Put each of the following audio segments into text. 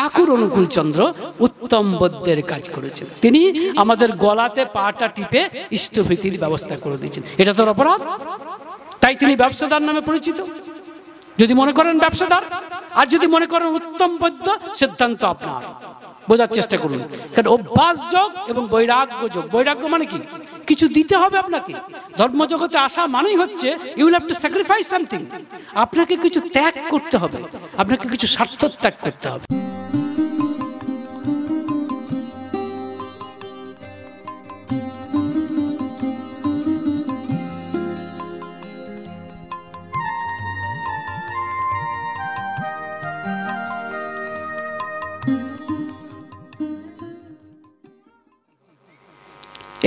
ঠাকুর অনুকূলচন্দ্র উত্তম বদ্যের কাজ করেছেন। তিনি আমাদের গলাতে পাটা টিপে ইষ্টভীতির ব্যবস্থা করে দিয়েছেন। এটা তোর অপরাধ, তাই তিনি ব্যবসাদার নামে পরিচিত। যদি মনে করেন ব্যবসাদার, আর যদি মনে করেন উত্তম বৈদ্য, সিদ্ধান্ত আপনার। বোঝার চেষ্টা করুন। কারণ অভ্যাস যোগ এবং বৈরাগ্য যোগ। বৈরাগ্য মানে কি? কিছু দিতে হবে আপনাকে। ধর্মজগতে আসা মানেই হচ্ছে you will have to sacrifice something. আপনাকে কিছু ত্যাগ করতে হবে, আপনাকে কিছু স্বার্থ ত্যাগ করতে হবে।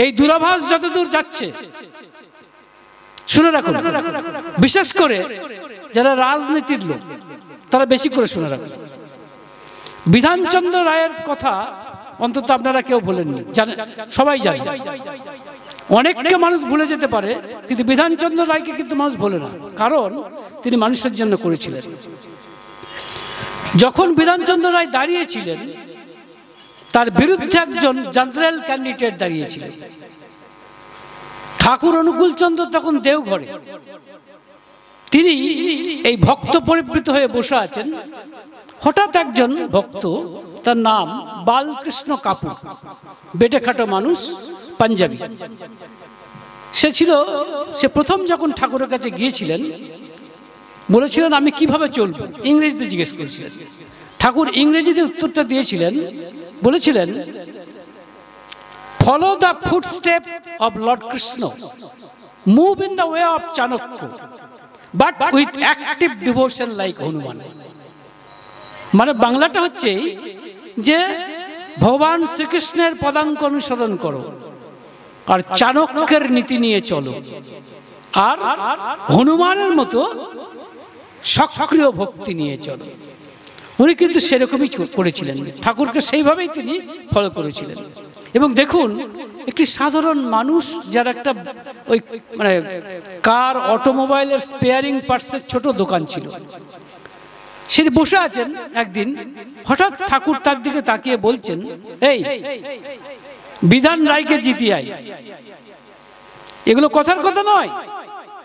এই দূরাভাস যতদূর যাচ্ছে, শুনে রাখুন, বিশেষ করে যারা রাজনীতির লোক তারা বেশি করে শুনে রাখুন। বিধানচন্দ্র রায়ের কথা অন্তত আপনারা কেউ ভুলেননি, জানেন, সবাই জানে। অনেককে মানুষ ভুলে যেতে পারে, কিন্তু বিধানচন্দ্র রায়কে কিন্তু মানুষ ভোলে না, কারণ তিনি মানুষের জন্য করেছিলেন। যখন বিধানচন্দ্র রায় দাঁড়িয়েছিলেন, তার বিরুদ্ধে একজন জেনারেল ক্যান্ডিডেট দাঁড়িয়েছিলেন। ঠাকুর অনুকূলচন্দ্র তখন দেওঘরে, তিনি এই ভক্ত পরিবৃত হয়ে বসে আছেন। হঠাৎ একজন ভক্ত, তার নাম বালকৃষ্ণ কাপুর, বেটেখাটো মানুষ, পাঞ্জাবি। সে প্রথম যখন ঠাকুরের কাছে গিয়েছিলেন, বলেছিলেন আমি কিভাবে চলব, ইংরেজিতে জিজ্ঞেস করেছিলেন। ঠাকুর ইংরেজিতে উত্তরটা দিয়েছিলেন, বলেছিলেন follow the footstep of Lord Krishna, move in the way of Chanakya, but with active devotion like Hanuman. মানে বাংলাটা হচ্ছে যে ভগবান শ্রীকৃষ্ণের পদাঙ্ক অনুসরণ করো, আর চাণক্যের নীতি নিয়ে চলো, আর হনুমানের মতো সক্রিয় ভক্তি নিয়ে চলো। উনি কিন্তু সেরকমই করেছিলেন, ঠাকুরকে সেইভাবেই তিনি ফলো করেছিলেন। এবং দেখুন, একটি সাধারণ মানুষ যার একটা ওই মানে কার অটোমোবাইলের স্পেয়ারিং পার্টসের ছোট দোকান ছিল, সে বসে আছেন। একদিন হঠাৎ ঠাকুর তার দিকে তাকিয়ে বলছেন, এই বিধান রায়কে জিতিয়ে আয়। এগুলো কথার কথা নয়,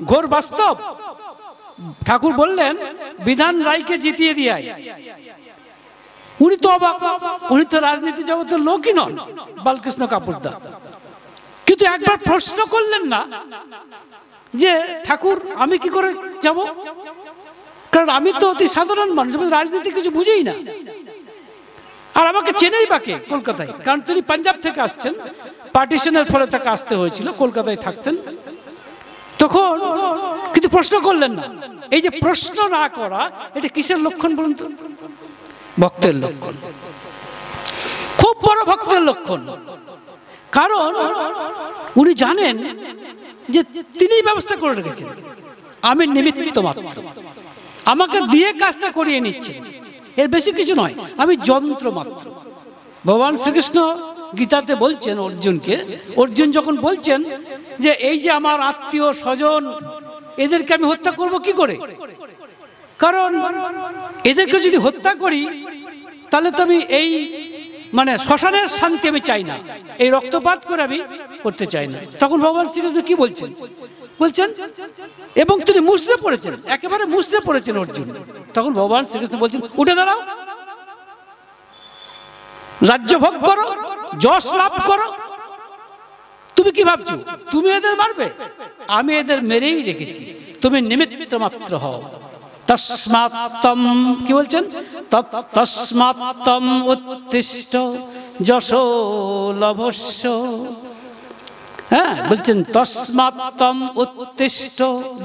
ঘোর বাস্তব। ঠাকুর বললেন বিধান রায়কে জিতিয়ে দিয়ে আয়। উনি তো অবাক, উনি তো রাজনীতি জগতের লোকই নন, বালকৃষ্ণ কাপুরদা। কিন্তু একবার প্রশ্ন করলেন না যে ঠাকুর আমি কি করে যাব, কারণ আমি তো অতি সাধারণ মানুষ, আমি রাজনীতি কিছু বুঝেই না, আর আমাকে চেনেই বাকে কলকাতায়, কারণ তিনি পাঞ্জাব থেকে আসছেন, পার্টিশনের ফলে তাকে আসতে হয়েছিল, কলকাতায় থাকতেন তখন। কিন্তু প্রশ্ন করলেন না। এই যে প্রশ্ন না করা, এটা কিসের লক্ষণ বলুন তো? ভক্তের লক্ষণ, খুব বড় ভক্তের লক্ষণ। কারণ উনি জানেন যে তিনি ব্যবস্থা করে রেখেছেন, আমি নিমিত্ত মাত্র, আমাকে দিয়ে কাজটা করিয়ে নিচ্ছেন, এর বেশি কিছু নয়, আমি যন্ত্র মাত্র। ভগবান শ্রীকৃষ্ণ গীতাতে বলছেন অর্জুনকে, অর্জুন যখন বলছেন যে এই যে আমার আত্মীয় স্বজন, এদেরকে আমি হত্যা করব কি করে, কারণ এদেরকে যদি হত্যা করি তাহলে তো আমি এই মানে শ্মশানের শান্তি আমি চাই না, এই রক্তপাত করে আমি করতে চাই না। তখন ভগবান শ্রীকৃষ্ণ কি বলছেন, এবং তিনি মুছড়ে পড়েছেন, একেবারে মুছড়ে পড়েছেন অর্জুন। তখন ভগবান শ্রীকৃষ্ণ বলছেন উঠে দাঁড়াও, রাজ্য ভোগ করো, যশ লাভ করো। তুমি কি ভাবছো তুমি এদের মারবে? আমি এদের মেরেই রেখেছি, তুমি নিমিত্ত মাত্র হও। তস্মাত্তম কি বলছেন, তস্মাত্তম উত্তিষ্ঠ যশো লভস্য। হ্যাঁ বলছেন তস্মাত্তম উত্তিষ্ঠ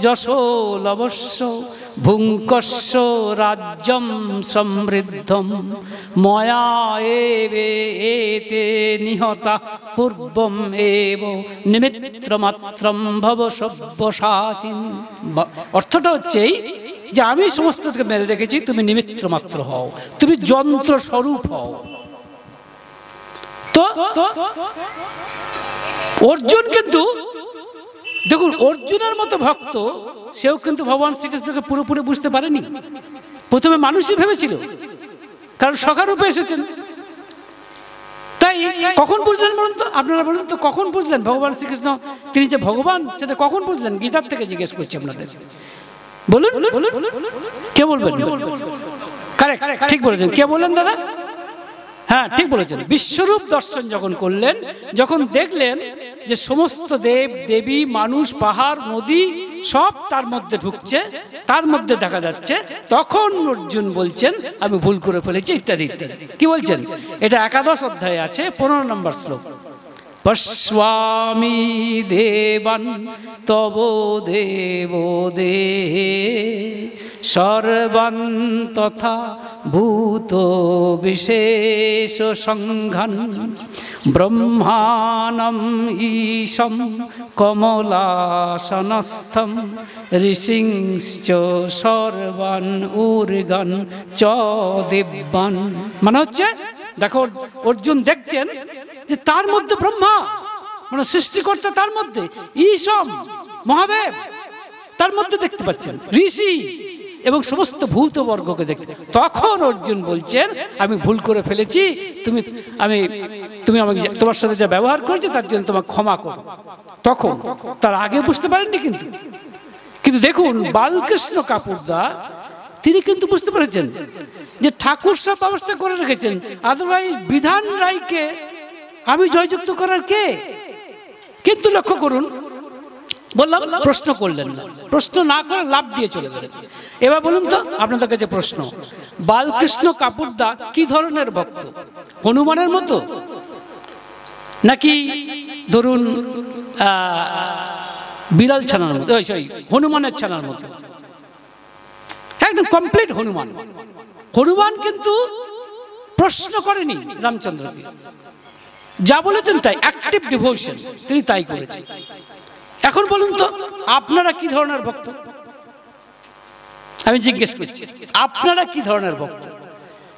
যশো লভস্য ভুঙ্কস্য রাজ্যম সমৃদ্ধম ময়া এবে এতে নিহতা পূর্বম এব নিমিত্ত মাত্রম ভব সব্যসাচিন। অর্থটা হচ্ছে যে আমি সমস্তকে মেরে রেখেছি, তুমি নিমিত্ত মাত্র হও, তুমি যন্ত্র স্বরূপ হও। তো অর্জুন কিন্তু দেখুন, অর্জুনের মতো ভক্ত সেও কিন্তু ভগবান শ্রীকৃষ্ণকে পুরোপুরি বুঝতে পারেনি। প্রথমে মানুষই ভেবেছিল, কারণ সখারূপে এসেছেন। তাই কখন বুঝলেন বলুন তো, আপনারা বলুন তো, কখন বুঝলেন ভগবান শ্রীকৃষ্ণ তিনি যে ভগবান, সেটা কখন বুঝলেন? গীতার থেকে জিজ্ঞেস করছি আপনাদের, বলুন কে বলবেন? কারেক্ট, ঠিক বলেছেন। কে বললেন দাদা? হ্যাঁ ঠিক বলেছেন। বিশ্বরূপ দর্শন যখন করলেন, যখন দেখলেন যে সমস্ত দেব দেবী, মানুষ, পাহাড়, নদী সব তার মধ্যে ঢুকছে, তার মধ্যে দেখা যাচ্ছে, তখন অর্জুন বলছেন আমি ভুল করে ফেলেছি ইত্যাদি ইত্যাদি। কি বলছেন? এটা একাদশ অধ্যায়ে আছে, 15 নম্বর শ্লোক। পশ্যামি দেবান তব দেব দেহে সর্বান তথা ভূত বিশেষ সংঘান ব্রহ্মাণম ঈশম কমলাসনস্থম ঋষিংশ্চ সর্বান উর্গান চ দিব্যান। মানে হচ্ছে, দেখো অর্জুন দেখছেন যে তার মধ্যে ব্রহ্মা মানে সৃষ্টিকর্তা, তার মধ্যে ঈশম মহাদেব তার মধ্যে দেখতে পাচ্ছেন, ঋষি এবং সমস্ত ভূতবর্গকে দেখতে। তখন অর্জুন বলছেন আমি ভুল করে ফেলেছি, তুমি আমাকে তোমার সাথে যা ব্যবহার করেছো তার জন্য তোমাকে ক্ষমা করো। তখন, তার আগে বুঝতে পারেননি। কিন্তু দেখুন বালকৃষ্ণ কাপুরদা তিনি কিন্তু বুঝতে পেরেছেন যে ঠাকুর সব ব্যবস্থা করে রেখেছেন, আদারওয়াইজ বিধান রায়কে আমি জয়যুক্ত করার কে? কিন্তু লক্ষ্য করুন, বললাম প্রশ্ন করলেন না, প্রশ্ন না করে লাভ দিয়ে চলে গেলেন। এবার বলুন তো আপনাদের কাছে প্রশ্ন, বালকৃষ্ণ কাপুরদা কি ধরনের ভক্ত? হনুমানের মতো, নাকি ধরুন বিড়াল ছানার মতো, হনুমানের ছানার মতো? একদম কমপ্লিট হনুমান। হনুমান কিন্তু প্রশ্ন করেনি রামচন্দ্রকে, যা বলেছেন তাই, অ্যাক্টিভ ডিভোশন তিনি তাই করেছেন। এখন বলুন তো আপনারা কি ধরনের ভক্ত? আমি জিজ্ঞেস করছি আপনারা কি ধরনের ভক্ত?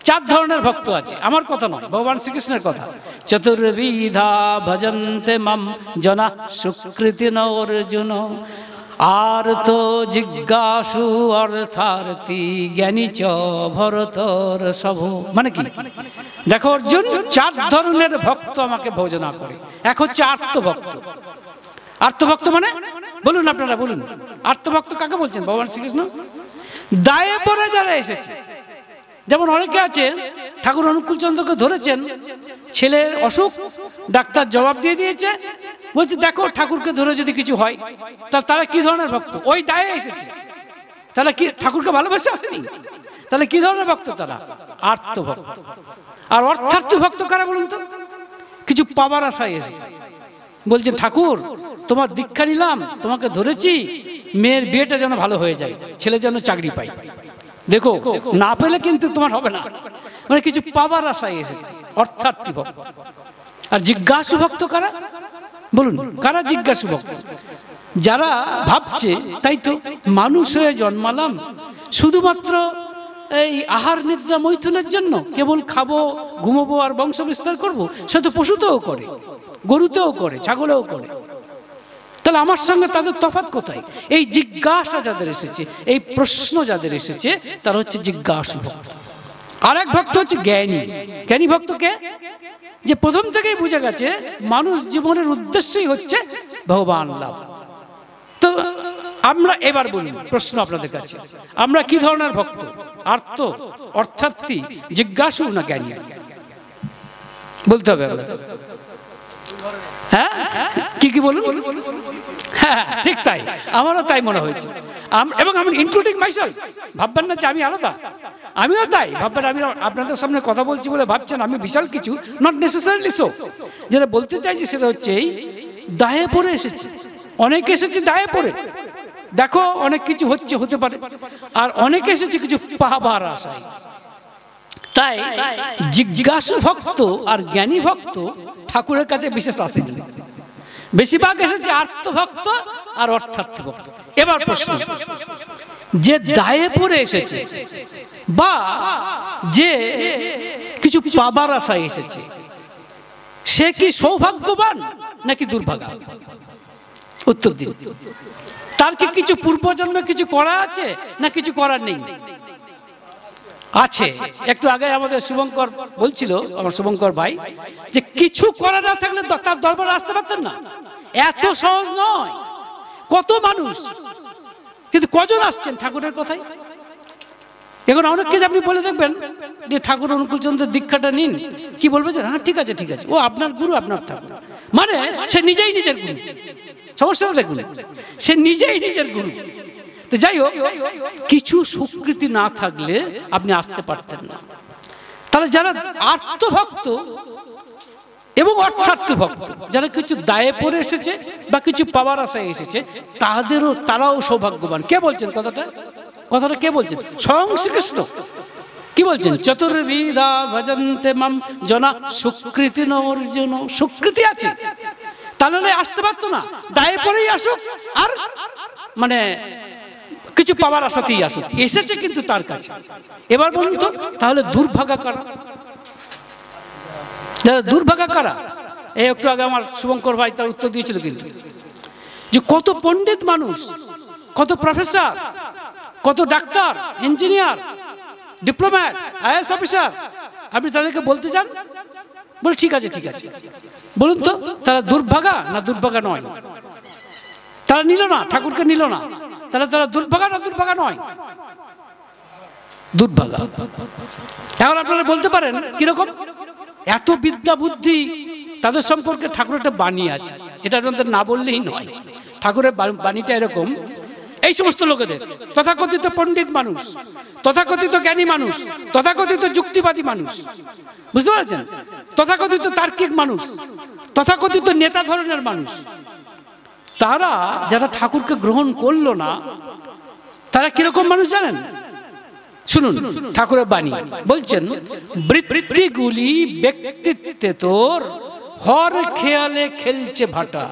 4 ধরনের ভক্ত আছে, আমার কথা নয়, ভগবান শ্রীকৃষ্ণের কথা। চতুর্বিধা ভজন্তে মাম জনা সুকৃতি অর্জুন আর্ত জিজ্ঞাসু অর্থার্থী জ্ঞানী চ ভরতর সভ। মানে কি? দেখো অর্জুন, 4 ধরনের ভক্ত আমাকে ভজনা করে। এক হচ্ছে আর্তভক্ত। আর্তভক্ত মানে বলুন, আপনারা বলুন, আর্তভক্ত কাকে বলছেন? ভগবান শ্রীকৃষ্ণ দায়ে পড়ে যারা এসেছে। যেমন অনেকে আছে ঠাকুর অনুকূল চন্দ্রকে ধরেছেন, ছেলের অসুখ, ডাক্তার জবাব দিয়ে দিয়েছে, বলছে দেখো ঠাকুরকে ধরে যদি কিছু হয়। তারা কি ধরনের ভক্ত? ওই দায়ে এসেছে, তারা কি ঠাকুরকে ভালোবেসে আসেনি? তাহলে কি ধরনের ভক্ত? তারা আর্তভক্ত। আর অর্থার্থী ভক্ত কারা বলুন তো? কিছু পাবার আশায় এসেছে, বলছে ঠাকুর তোমার দীক্ষা নিলাম, তোমাকে ধরেছি, মেয়ের বিয়েটা যেন ভালো হয়ে যায়, ছেলে যেন চাকরি পায়, দেখো না পেলে কিন্তু তোমার হবে না। মানে কিছু পাবার আশায় এসেছে, অর্থার্থী ভক্ত। আর জিজ্ঞাসু ভক্ত কারা বলুন? কারা জিজ্ঞাসু ভক্ত? যারা ভাবছে তাই তো মানুষ হয়ে জন্মালাম শুধুমাত্র এই আহার নিদ্রা মৈথুনের জন্য, কেবল খাবো, ঘুমাবো আর বংশ বিস্তার করবো। সে তো পশুতেও করে, গরুতেও করে, ছাগলেও করে। তাহলে আমার সঙ্গে তাদের তফাৎ কোথায়? এই জিজ্ঞাসা যাদের এসেছে, এই প্রশ্ন যাদের এসেছে, তারা হচ্ছে জিজ্ঞাসু ভক্ত। আর এক ভক্ত হচ্ছে জ্ঞানী। জ্ঞানী ভক্তকে যে প্রথম থেকেই বুঝে গেছে মানুষ জীবনের উদ্দেশ্যই হচ্ছে ভগবান লাভ। তো আমরা এবার বলুন, প্রশ্ন আপনাদের কাছে, আমরা কি ধরনের ভক্ত? আর্ত, অর্থার্থী, জিজ্ঞাসু না জ্ঞানী? বলতে হবে। হ্যাঁ কি বলুন? হ্যাঁ ঠিক তাই, আমারও তাই মনে হয়েছে। এবং আমি ইনক্লুডিং মাইসেলফ। ভাববেন না যে আমি আলাদা, আমিও তাই ভাববেন। আমি আপনাদের সামনে কথা বলছি বলে ভাবছেন আমি বিশাল কিছু, নট নেসেসারিলি সো। যেটা বলতে চাইছি সেটা হচ্ছে এই দায়ে পড়ে এসেছে, অনেকে এসেছে দায়ে পড়ে, দেখো অনেক কিছু হচ্ছে, হতে পারে। আর অনেকে এসেছে কিছু পাবার আশায়। তাই জিজ্ঞাসু ভক্ত আর জ্ঞানী ভক্ত ঠাকুরের কাছে বিশেষ আসেনি, বেশিরভাগ এসেছে আর্তভক্ত আর অর্থার্থী ভক্ত। এবার প্রশ্ন, যে দায়ে পড়ে এসেছে বা যে কিছু পাবার আশায় এসেছে, সে কি সৌভাগ্যবান নাকি দুর্ভাগা? উত্তর দিন। তার কি কিছু পূর্বজন্মে কিছু করা আছে না কিছু করার নেই? আছে। একটু আগে আমাদের শুভঙ্কর বলছিল, আমার শুভঙ্কর ভাই, যে কিছু করা না থাকলে তার দরবারে আসতে পারতেন না। এত সহজ নয়। কত মানুষ, কিন্তু কজন আসছেন ঠাকুরের কথায়? এখন অনেককে আপনি বলে দেখবেন যে ঠাকুর অনুকূলচন্দ্রের দীক্ষাটা নিন, কি বলবে যে হ্যাঁ ঠিক আছে ঠিক আছে, ও আপনার গুরু, আপনার ঠাকুর, মানে সে নিজেই নিজের গুরু। সমস্যাটা দেখুন, সে নিজেই নিজের গুরু। তো যাই হোক, কিছু স্বীকৃতি না থাকলে আপনি আসতে পারতেন না। তাহলে যারা আর্তভক্ত এবং অর্থার্থ ভক্ত, যারা কিছু দায়ে পড়ে এসেছে বা কিছু পাওয়ার আশায় এসেছে, তারাও সৌভাগ্যবান। কে বলছেন কথাটা কে বলছেন? স্বয়ং শ্রীকৃষ্ণ। কি বলছেন? চতুর্বিধা ভজন্তে মাম জনা সুকৃতি নর্জন। সুকৃতি আছে, তাহলে আসতে পারতো না। দায়ে পড়েই আসুক, আর মানে কিছু পাওয়ার আশাতেই আসুক, এসেছে কিন্তু তার কাছে। এবার বলুন তো, তাহলে দুর্ভাগা কারা? দুর্ভাগা কারা? এই একটু আগে আমার শুভঙ্কর ভাই তার উত্তর দিয়েছিল, কিন্তু যে কত পণ্ডিত মানুষ, কত প্রফেসর, কত doctor, engineer, diplomat, IAS officer, আপনি তাদেরকে বলতে চান? বলে ঠিক আছে ঠিক আছে, বলুন তো তারা দুর্ভাগা না দুর্ভাগা নয়? তারা নিল না, ঠাকুরকে নিল না, তাহলে তারা দুর্ভাগা না দুর্ভাগা নয়? দুর্ভাগা। এখন আপনারা বলতে পারেন কিরকম? এত বিদ্যা বুদ্ধি তাদের সম্পর্কে ঠাকুর একটা বাণী আছে, এটা আপনাদের না বললেই নয়। ঠাকুরের বাণীটা এরকম, এই সমস্ত লোকেদের, তথাকথিত পণ্ডিত মানুষ, তথাকথিত জ্ঞানী মানুষ, তথাকথিত যুক্তিবাদী মানুষ, বুঝতে পারছেন, তথাকথিত তার্কিক মানুষ, তথাকথিত নেতা ধরনের মানুষ, তারা যারা ঠাকুরকে গ্রহণ করলো না, তারা কিরকম মানুষ জানেন? শুনুন ঠাকুরের বাণী, বলছেন বৃত্তিগুলি ব্যক্তিত্বে তোর হর খেয়ালে খেলছে ভাটা।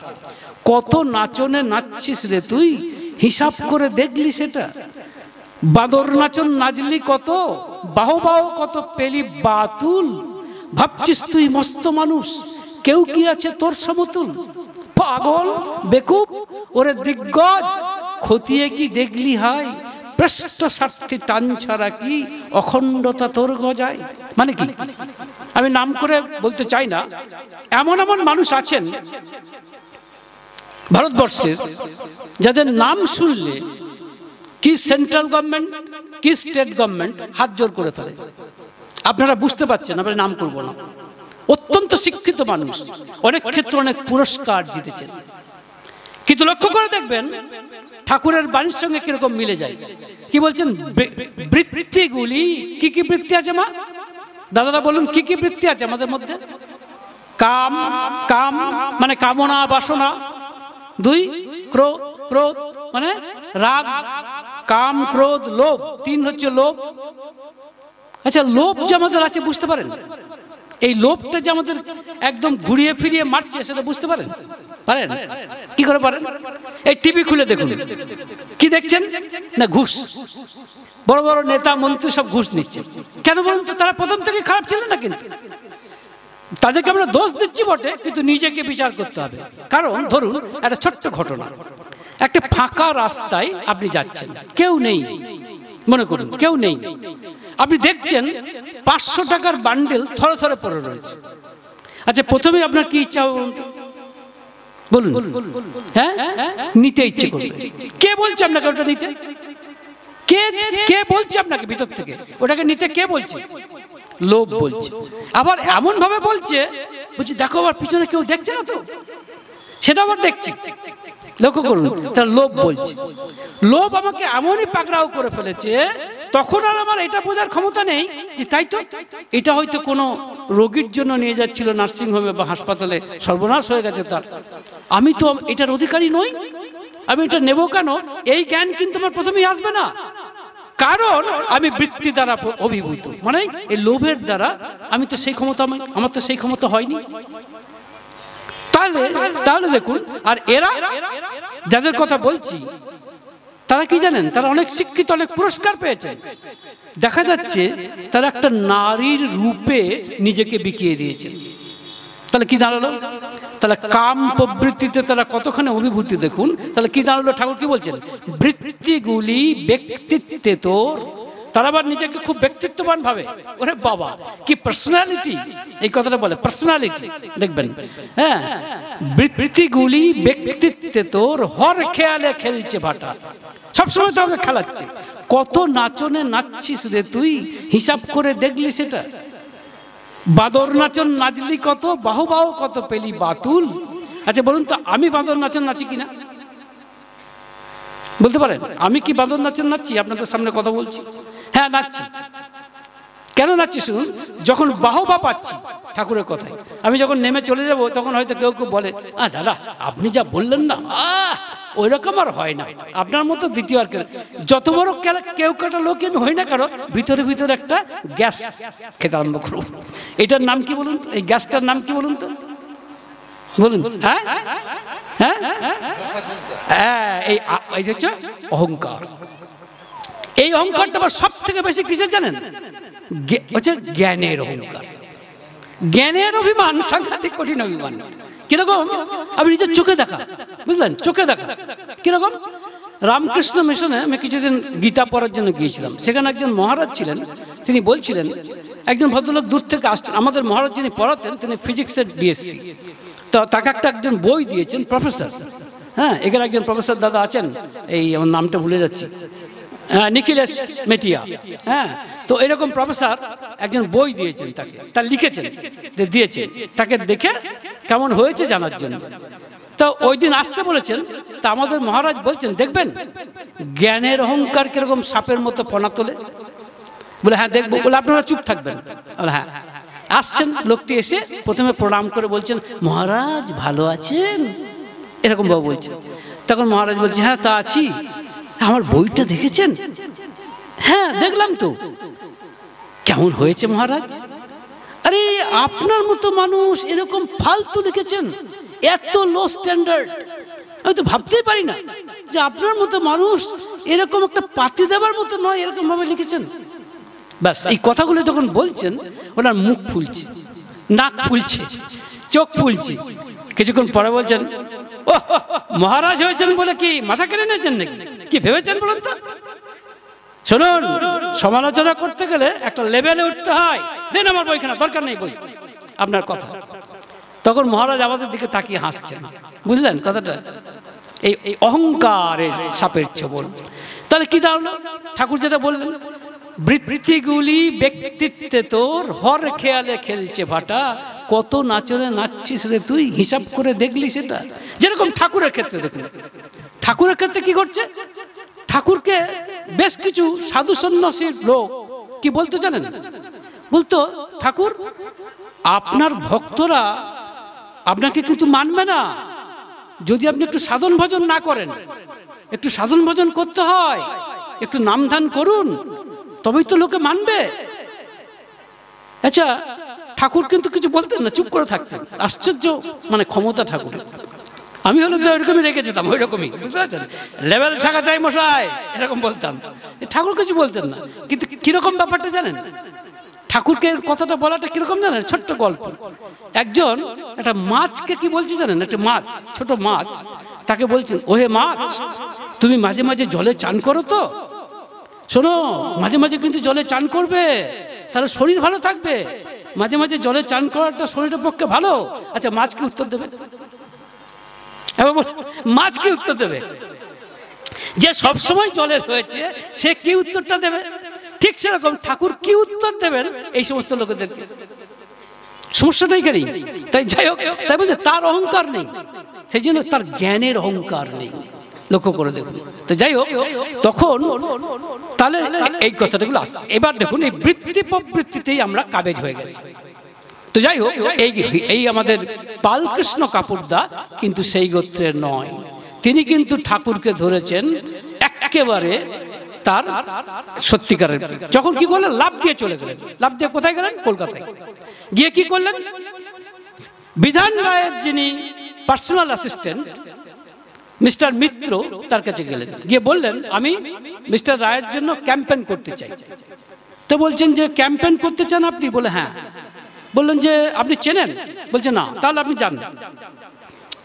কত নাচনে নাচছিস রে তুই, হিসাব করে দেখলি সেটা? বাদর নাচন নাচলি কত, বাহ বাহ কত পেলি বাতুল। ভাবছিস তুই মস্ত মানুষ, কেউ কি আছে তোর সমতুল? পাগল বেকুব, ওরে দিগ্গজ, খতিয়ে কি দেখলি হাই? পৃষ্ঠ স্বার্থী টান ছাড়া কি অখণ্ডতা তোর গজায়? মানে কি, আমি নাম করে বলতে চাই না, এমন এমন মানুষ আছেন ভারতবর্ষের, যাদের নাম শুনলে কি সেন্ট্রাল গভর্নমেন্ট কি স্টেট গভর্নমেন্ট হাত জোর করে ফেলে। আপনারা বুঝতে পারছেন, আমরা নাম করব না। অত্যন্ত শিক্ষিত মানুষ, অনেক ক্ষেত্রে অনেক পুরস্কার জিতেছেন, কিন্তু লক্ষ্য করে দেখবেন ঠাকুরের বাণীর সঙ্গে কিরকম মিলে যায়। কি বলছেন? বৃত্তিগুলি, কি কি বৃত্তি আছে মা? দাদারা বলুন, কি কি বৃত্তি আছে আমাদের মধ্যে? কাম, কাম মানে কামনা বাসনা। 2 ক্রোধ মানে রাগ, কাম ক্রোধ লোভ। 3 হচ্ছে লোভ। আচ্ছা, লোভ যে আমাদের আছে বুঝতে পারেন? এই লোভটা যে আমাদের একদম ঘুরিয়ে ফিরিয়ে মারছে, সেটা বুঝতে পারেন? পারেন? কি করে পারেন? এই টিভি খুলে দেখুন, কি দেখছেন না? ঘুষ। বড় বড় নেতা মন্ত্রী সব ঘুষ নিচ্ছে। কেন বলুন তো? তারা প্রথম থেকে খারাপ ছিলেন না, কিন্তু তাদেরকে আমরা দোষ দিচ্ছি বটে, কিন্তু নিজেকে বিচার করতে হবে। কারণ ধরুন একটা ছোট্ট ঘটনা, একটা ফাঁকা রাস্তায় আপনি যাচ্ছেন, কেউ নেই, মনে করুন কেউ নেই, আপনি দেখছেন 500 টাকার বান্ডেল থরে থরে পড়ে রয়েছে। আচ্ছা, প্রথমে আপনার কি ইচ্ছা বলুন? হ্যাঁ, নিতে ইচ্ছে করবে। কে বলছে আপনাকে ওটা নিতে? কে বলছে আপনাকে ভিতর থেকে ওটাকে নিতে? কে বলছে? লোভ বলছে। আবার এমন ভাবে বলছে, বলছি দেখো আবার পিছনে কেউ দেখছে না তো, সেটা আবার দেখছি। লক্ষ্য করুন, তার লোভ বলছে। লোভ আমাকে এমনই পাকড়াও করে ফেলেছে, তখন আর আমার এটা বোঝার ক্ষমতা নেই যে তাই তো এটা হয়তো কোনো রোগীর জন্য নিয়ে যাচ্ছিল নার্সিংহোমে বা হাসপাতালে, সর্বনাশ হয়ে গেছে তার, আমি তো এটার অধিকারী নই, আমি এটা নেব কেন? এই জ্ঞান কিন্তু আমার প্রথমেই আসবে না, কারণ আমি বৃত্তি দ্বারা অভিভূত, মানে এই লোভের দ্বারা আমি তো সেই ক্ষমতা, আমার তো সেই ক্ষমতা হয়নি। তাহলে দেখুন, আর এরা যাদের কথা বলছি, তারা কি জানেন? তারা অনেক শিক্ষিত, অনেক পুরস্কার পেয়েছেন। দেখা যাচ্ছে তারা একটা নারীর রূপে নিজেকে বিকিয়ে দিয়েছে। তাহলে কি দাঁড়ালো? তাহলে কাম প্রবৃত্তিতে তারা কতখানি অভিভূতি দেখুন। তাহলে কি দাঁড়ালো? ঠাকুর কি বলছেন? বৃত্তিগুলি ব্যক্তিত্বে তোর তারা আবার নিজেকে খুব ব্যক্তিত্ববান ভাবে। ওরে বাবা, কি পার্সোনালিটি! এই কথাটা বলে পার্সোনালিটি, দেখবেন। হ্যাঁ, বৃত্তিগুলি ব্যক্তিত্বে তোর হর খেয়ালে খেলছে ভাটা। সবসময় তোকে খেলাচ্ছে। কত নাচনে নাচছিস রে তুই, হিসাব করে দেখলি সেটা? বাদর নাচন নাচলি কত, বাহু বাহু কত পেলি বাতুল। আচ্ছা বলুন তো, আমি বাদর নাচন নাচি কিনা বলতে পারেন? আমি কি বাদর নাচন নাচছি? আপনাদের সামনে কথা বলছি, হ্যাঁ নাচছি। কেন নাচছি শুনুন। যখন বাহবা পাচ্ছি ঠাকুরের কথায়, আমি যখন নেমে চলে যাব, তখন হয়তো কেউ কেউ বলে, দাদা আপনি যা বললেন না, ওই রকম আর হয় না আপনার মতো দ্বিতীয় আর কেউ। যত বড় কেউ কাটা লোক আমি হই না, কারো ভিতরে ভিতরে একটা গ্যাস খেতে আরম্ভ করবো। এটার নাম কি বলুন? এই গ্যাসটার নাম কি বলুন তো, বলুন। হ্যাঁ হ্যাঁ হ্যাঁ, এই হচ্ছে অহংকার। এই অহংকারটা আবার সব থেকে বেশি কিসের জানেন? হচ্ছে জ্ঞানের অহংকার। জ্ঞানের অভিমান সাংঘাতিক কঠিন অভিমান। কিরকম? আমি নিজের চোখে দেখা, বুঝলেন, চোখে দেখা। কিরকম? রামকৃষ্ণ মিশনে আমি কিছুদিন গীতা পড়ার জন্য গিয়েছিলাম। সেখানে একজন মহারাজ ছিলেন, তিনি বলছিলেন, একজন ভদ্রলোক দূর থেকে আসছেন। আমাদের মহারাজ যিনি পড়াতেন তিনি ফিজিক্সের ডিএসসি, তো তাকে একজন বই দিয়েছেন, প্রফেসর। হ্যাঁ, এখানে একজন প্রফেসর দাদা আছেন, এই আমার নামটা ভুলে যাচ্ছি, নিখিলেশ মেটিয়া। হ্যাঁ, তো এরকম প্রফেসর একজন বই দিয়েছেন তাকে, তা লিখেছেন, দিয়েছেন তাকে, দেখে কেমন হয়েছে জানার জন্য। তো ওই দিন আসতে বলেছেন। তা আমাদের মহারাজ বলছেন, দেখবেন জ্ঞানের অহংকার কিরকম সাপের মতো ফনা তোলে। বলে হ্যাঁ দেখবো। বলে আপনারা চুপ থাকবেন। হ্যাঁ, আসছেন লোকটি, এসে প্রথমে প্রণাম করে বলছেন, মহারাজ ভালো আছেন? এরকম ভাবে বলছেন। তখন মহারাজ বলছে, হ্যাঁ তা আছি। আমার বইটা দেখেছেন? হ্যাঁ দেখলাম তো। কেমন হয়েছে মহারাজ? আরে আপনার মতো মানুষ এরকম ফালতু লিখেছেন, এত লো স্ট্যান্ডার্ড। আমি তো ভাবতেই পারি না যে আপনার মতো মানুষ এরকম একটা পাতি দেবার মতো নয়, এরকম ভাবে লিখেছেন। ব্যাস, এই কথাগুলো যখন বলছেন, ওনার মুখ ফুলছে, নাক ফুলছে, চোখ ফুলছে। কিছুক্ষণ পরে বলছেন, ও মহারাজ হয়েছেন বলে কি মাথা কেড়ে নিয়েছেন নাকি? কি ভেবেছেন বলুন তো? শুনুন, সমালোচনা করতে গেলে একটা লেভেলে উঠতে হয়। দেন আমার বইখানা, দরকার নেই বই আপনার কথা। তখন মহারাজ আমাদের দিকে তাকিয়ে হাসছেন। বুঝলেন কথাটা? এই অহংকারের সাপের ছোবল। তাহলে কি দাঁড়ালো? ঠাকুর যেটা বললেন, বৃত্তিগুলি ব্যক্তিত্বে তোর হর খেয়ালে খেলছে ভাটা। কত নাচনে নাচছিস রে তুই, হিসাব করে দেখলি সেটা? যেরকম ঠাকুরের ক্ষেত্রে দেখুন, ঠাকুরের ক্ষেত্রে কি করছে? ঠাকুরকে বেশ কিছু সাধু সন্ন্যাসীর লোক কি বলতো জানেন? বলতো, ঠাকুর আপনার ভক্তরা আপনাকে কিন্তু মানবে না যদি আপনি একটু সাধন ভজন না করেন। একটু সাধন ভজন করতে হয়, একটু নাম ধান করুন, তবেই তো লোকে মানবে। আচ্ছা, ঠাকুর কিন্তু কিছু বলতেন না, চুপ করে থাকতেন। আশ্চর্য মানে ক্ষমতা ঠাকুরের। আমি হলে তো ওইরকমই রেখে যেতাম, ওই রকমই, বুঝতে পারছেন? লেভেল থাকা চাই মশাই, এরকম বলতাম। ঠাকুর কিছু বলতেন না। কিন্তু কিরকম ব্যাপারটা জানেন? ঠাকুরকে কথাটা বলাটা কিরকম জানেন? ছোট্ট গল্প। একজন একটা মাছকে কি বলছে জানেন? একটা মাছ, ছোট মাছ, তাকে বলছেন, ওহে মাছ, তুমি মাঝে মাঝে জলে চান করো তো? শোনো, মাঝে মাঝে কিন্তু জলে চান করবে, তাহলে শরীর ভালো থাকবে। মাঝে মাঝে জলে চান করাটা শরীরের পক্ষে ভালো। আচ্ছা, মাছ কি উত্তর দেবে? মাছ কি উত্তর দেবে? যে সবসময় জলের হয়েছে, সে কি উত্তরটা দেবে? ঠিক সেরকম ঠাকুর কি উত্তর দেবেন এই সমস্ত লোকেদেরকে? সমস্যাটাই কেন? তাই যাই হোক, তাই বলছে তার অহংকার নেই, সেই জন্য তার জ্ঞানের অহংকার নেই। লক্ষ্য করে দেখুন। তো যাই হোক, তখন তাহলে এই কথাটাগুলো আসছে। এবার দেখুন, এই বৃত্তি প্রবৃত্তিতেই আমরা কাবেজ হয়ে গেছি। তো যাই হোক, এই আমাদের পালকৃষ্ণ কাপুরদা কিন্তু সেই গোত্রের নয়। তিনি কিন্তু ঠাকুরকে ধরেছেন একেবারে তার সত্যিকারের। যখন কি করলেন, লাভ দিয়ে চলে গেলেন। লাভ দিয়ে কোথায় গেলেন? কলকাতায় গিয়ে কি করলেন? বিধান রায়ের যিনি পার্সোনাল অ্যাসিস্ট্যান্ট মিস্টার মিত্র, তার কাছে গেলেন। গিয়ে বললেন, আমি মিস্টার রায়ের জন্য ক্যাম্পেইন করতে চাই। তো বলছেন যে ক্যাম্পেইন করতে চান আপনি? বলে হ্যাঁ। বললেন যে আপনি চেনেন? বলছে না। তাহলে আপনি যান।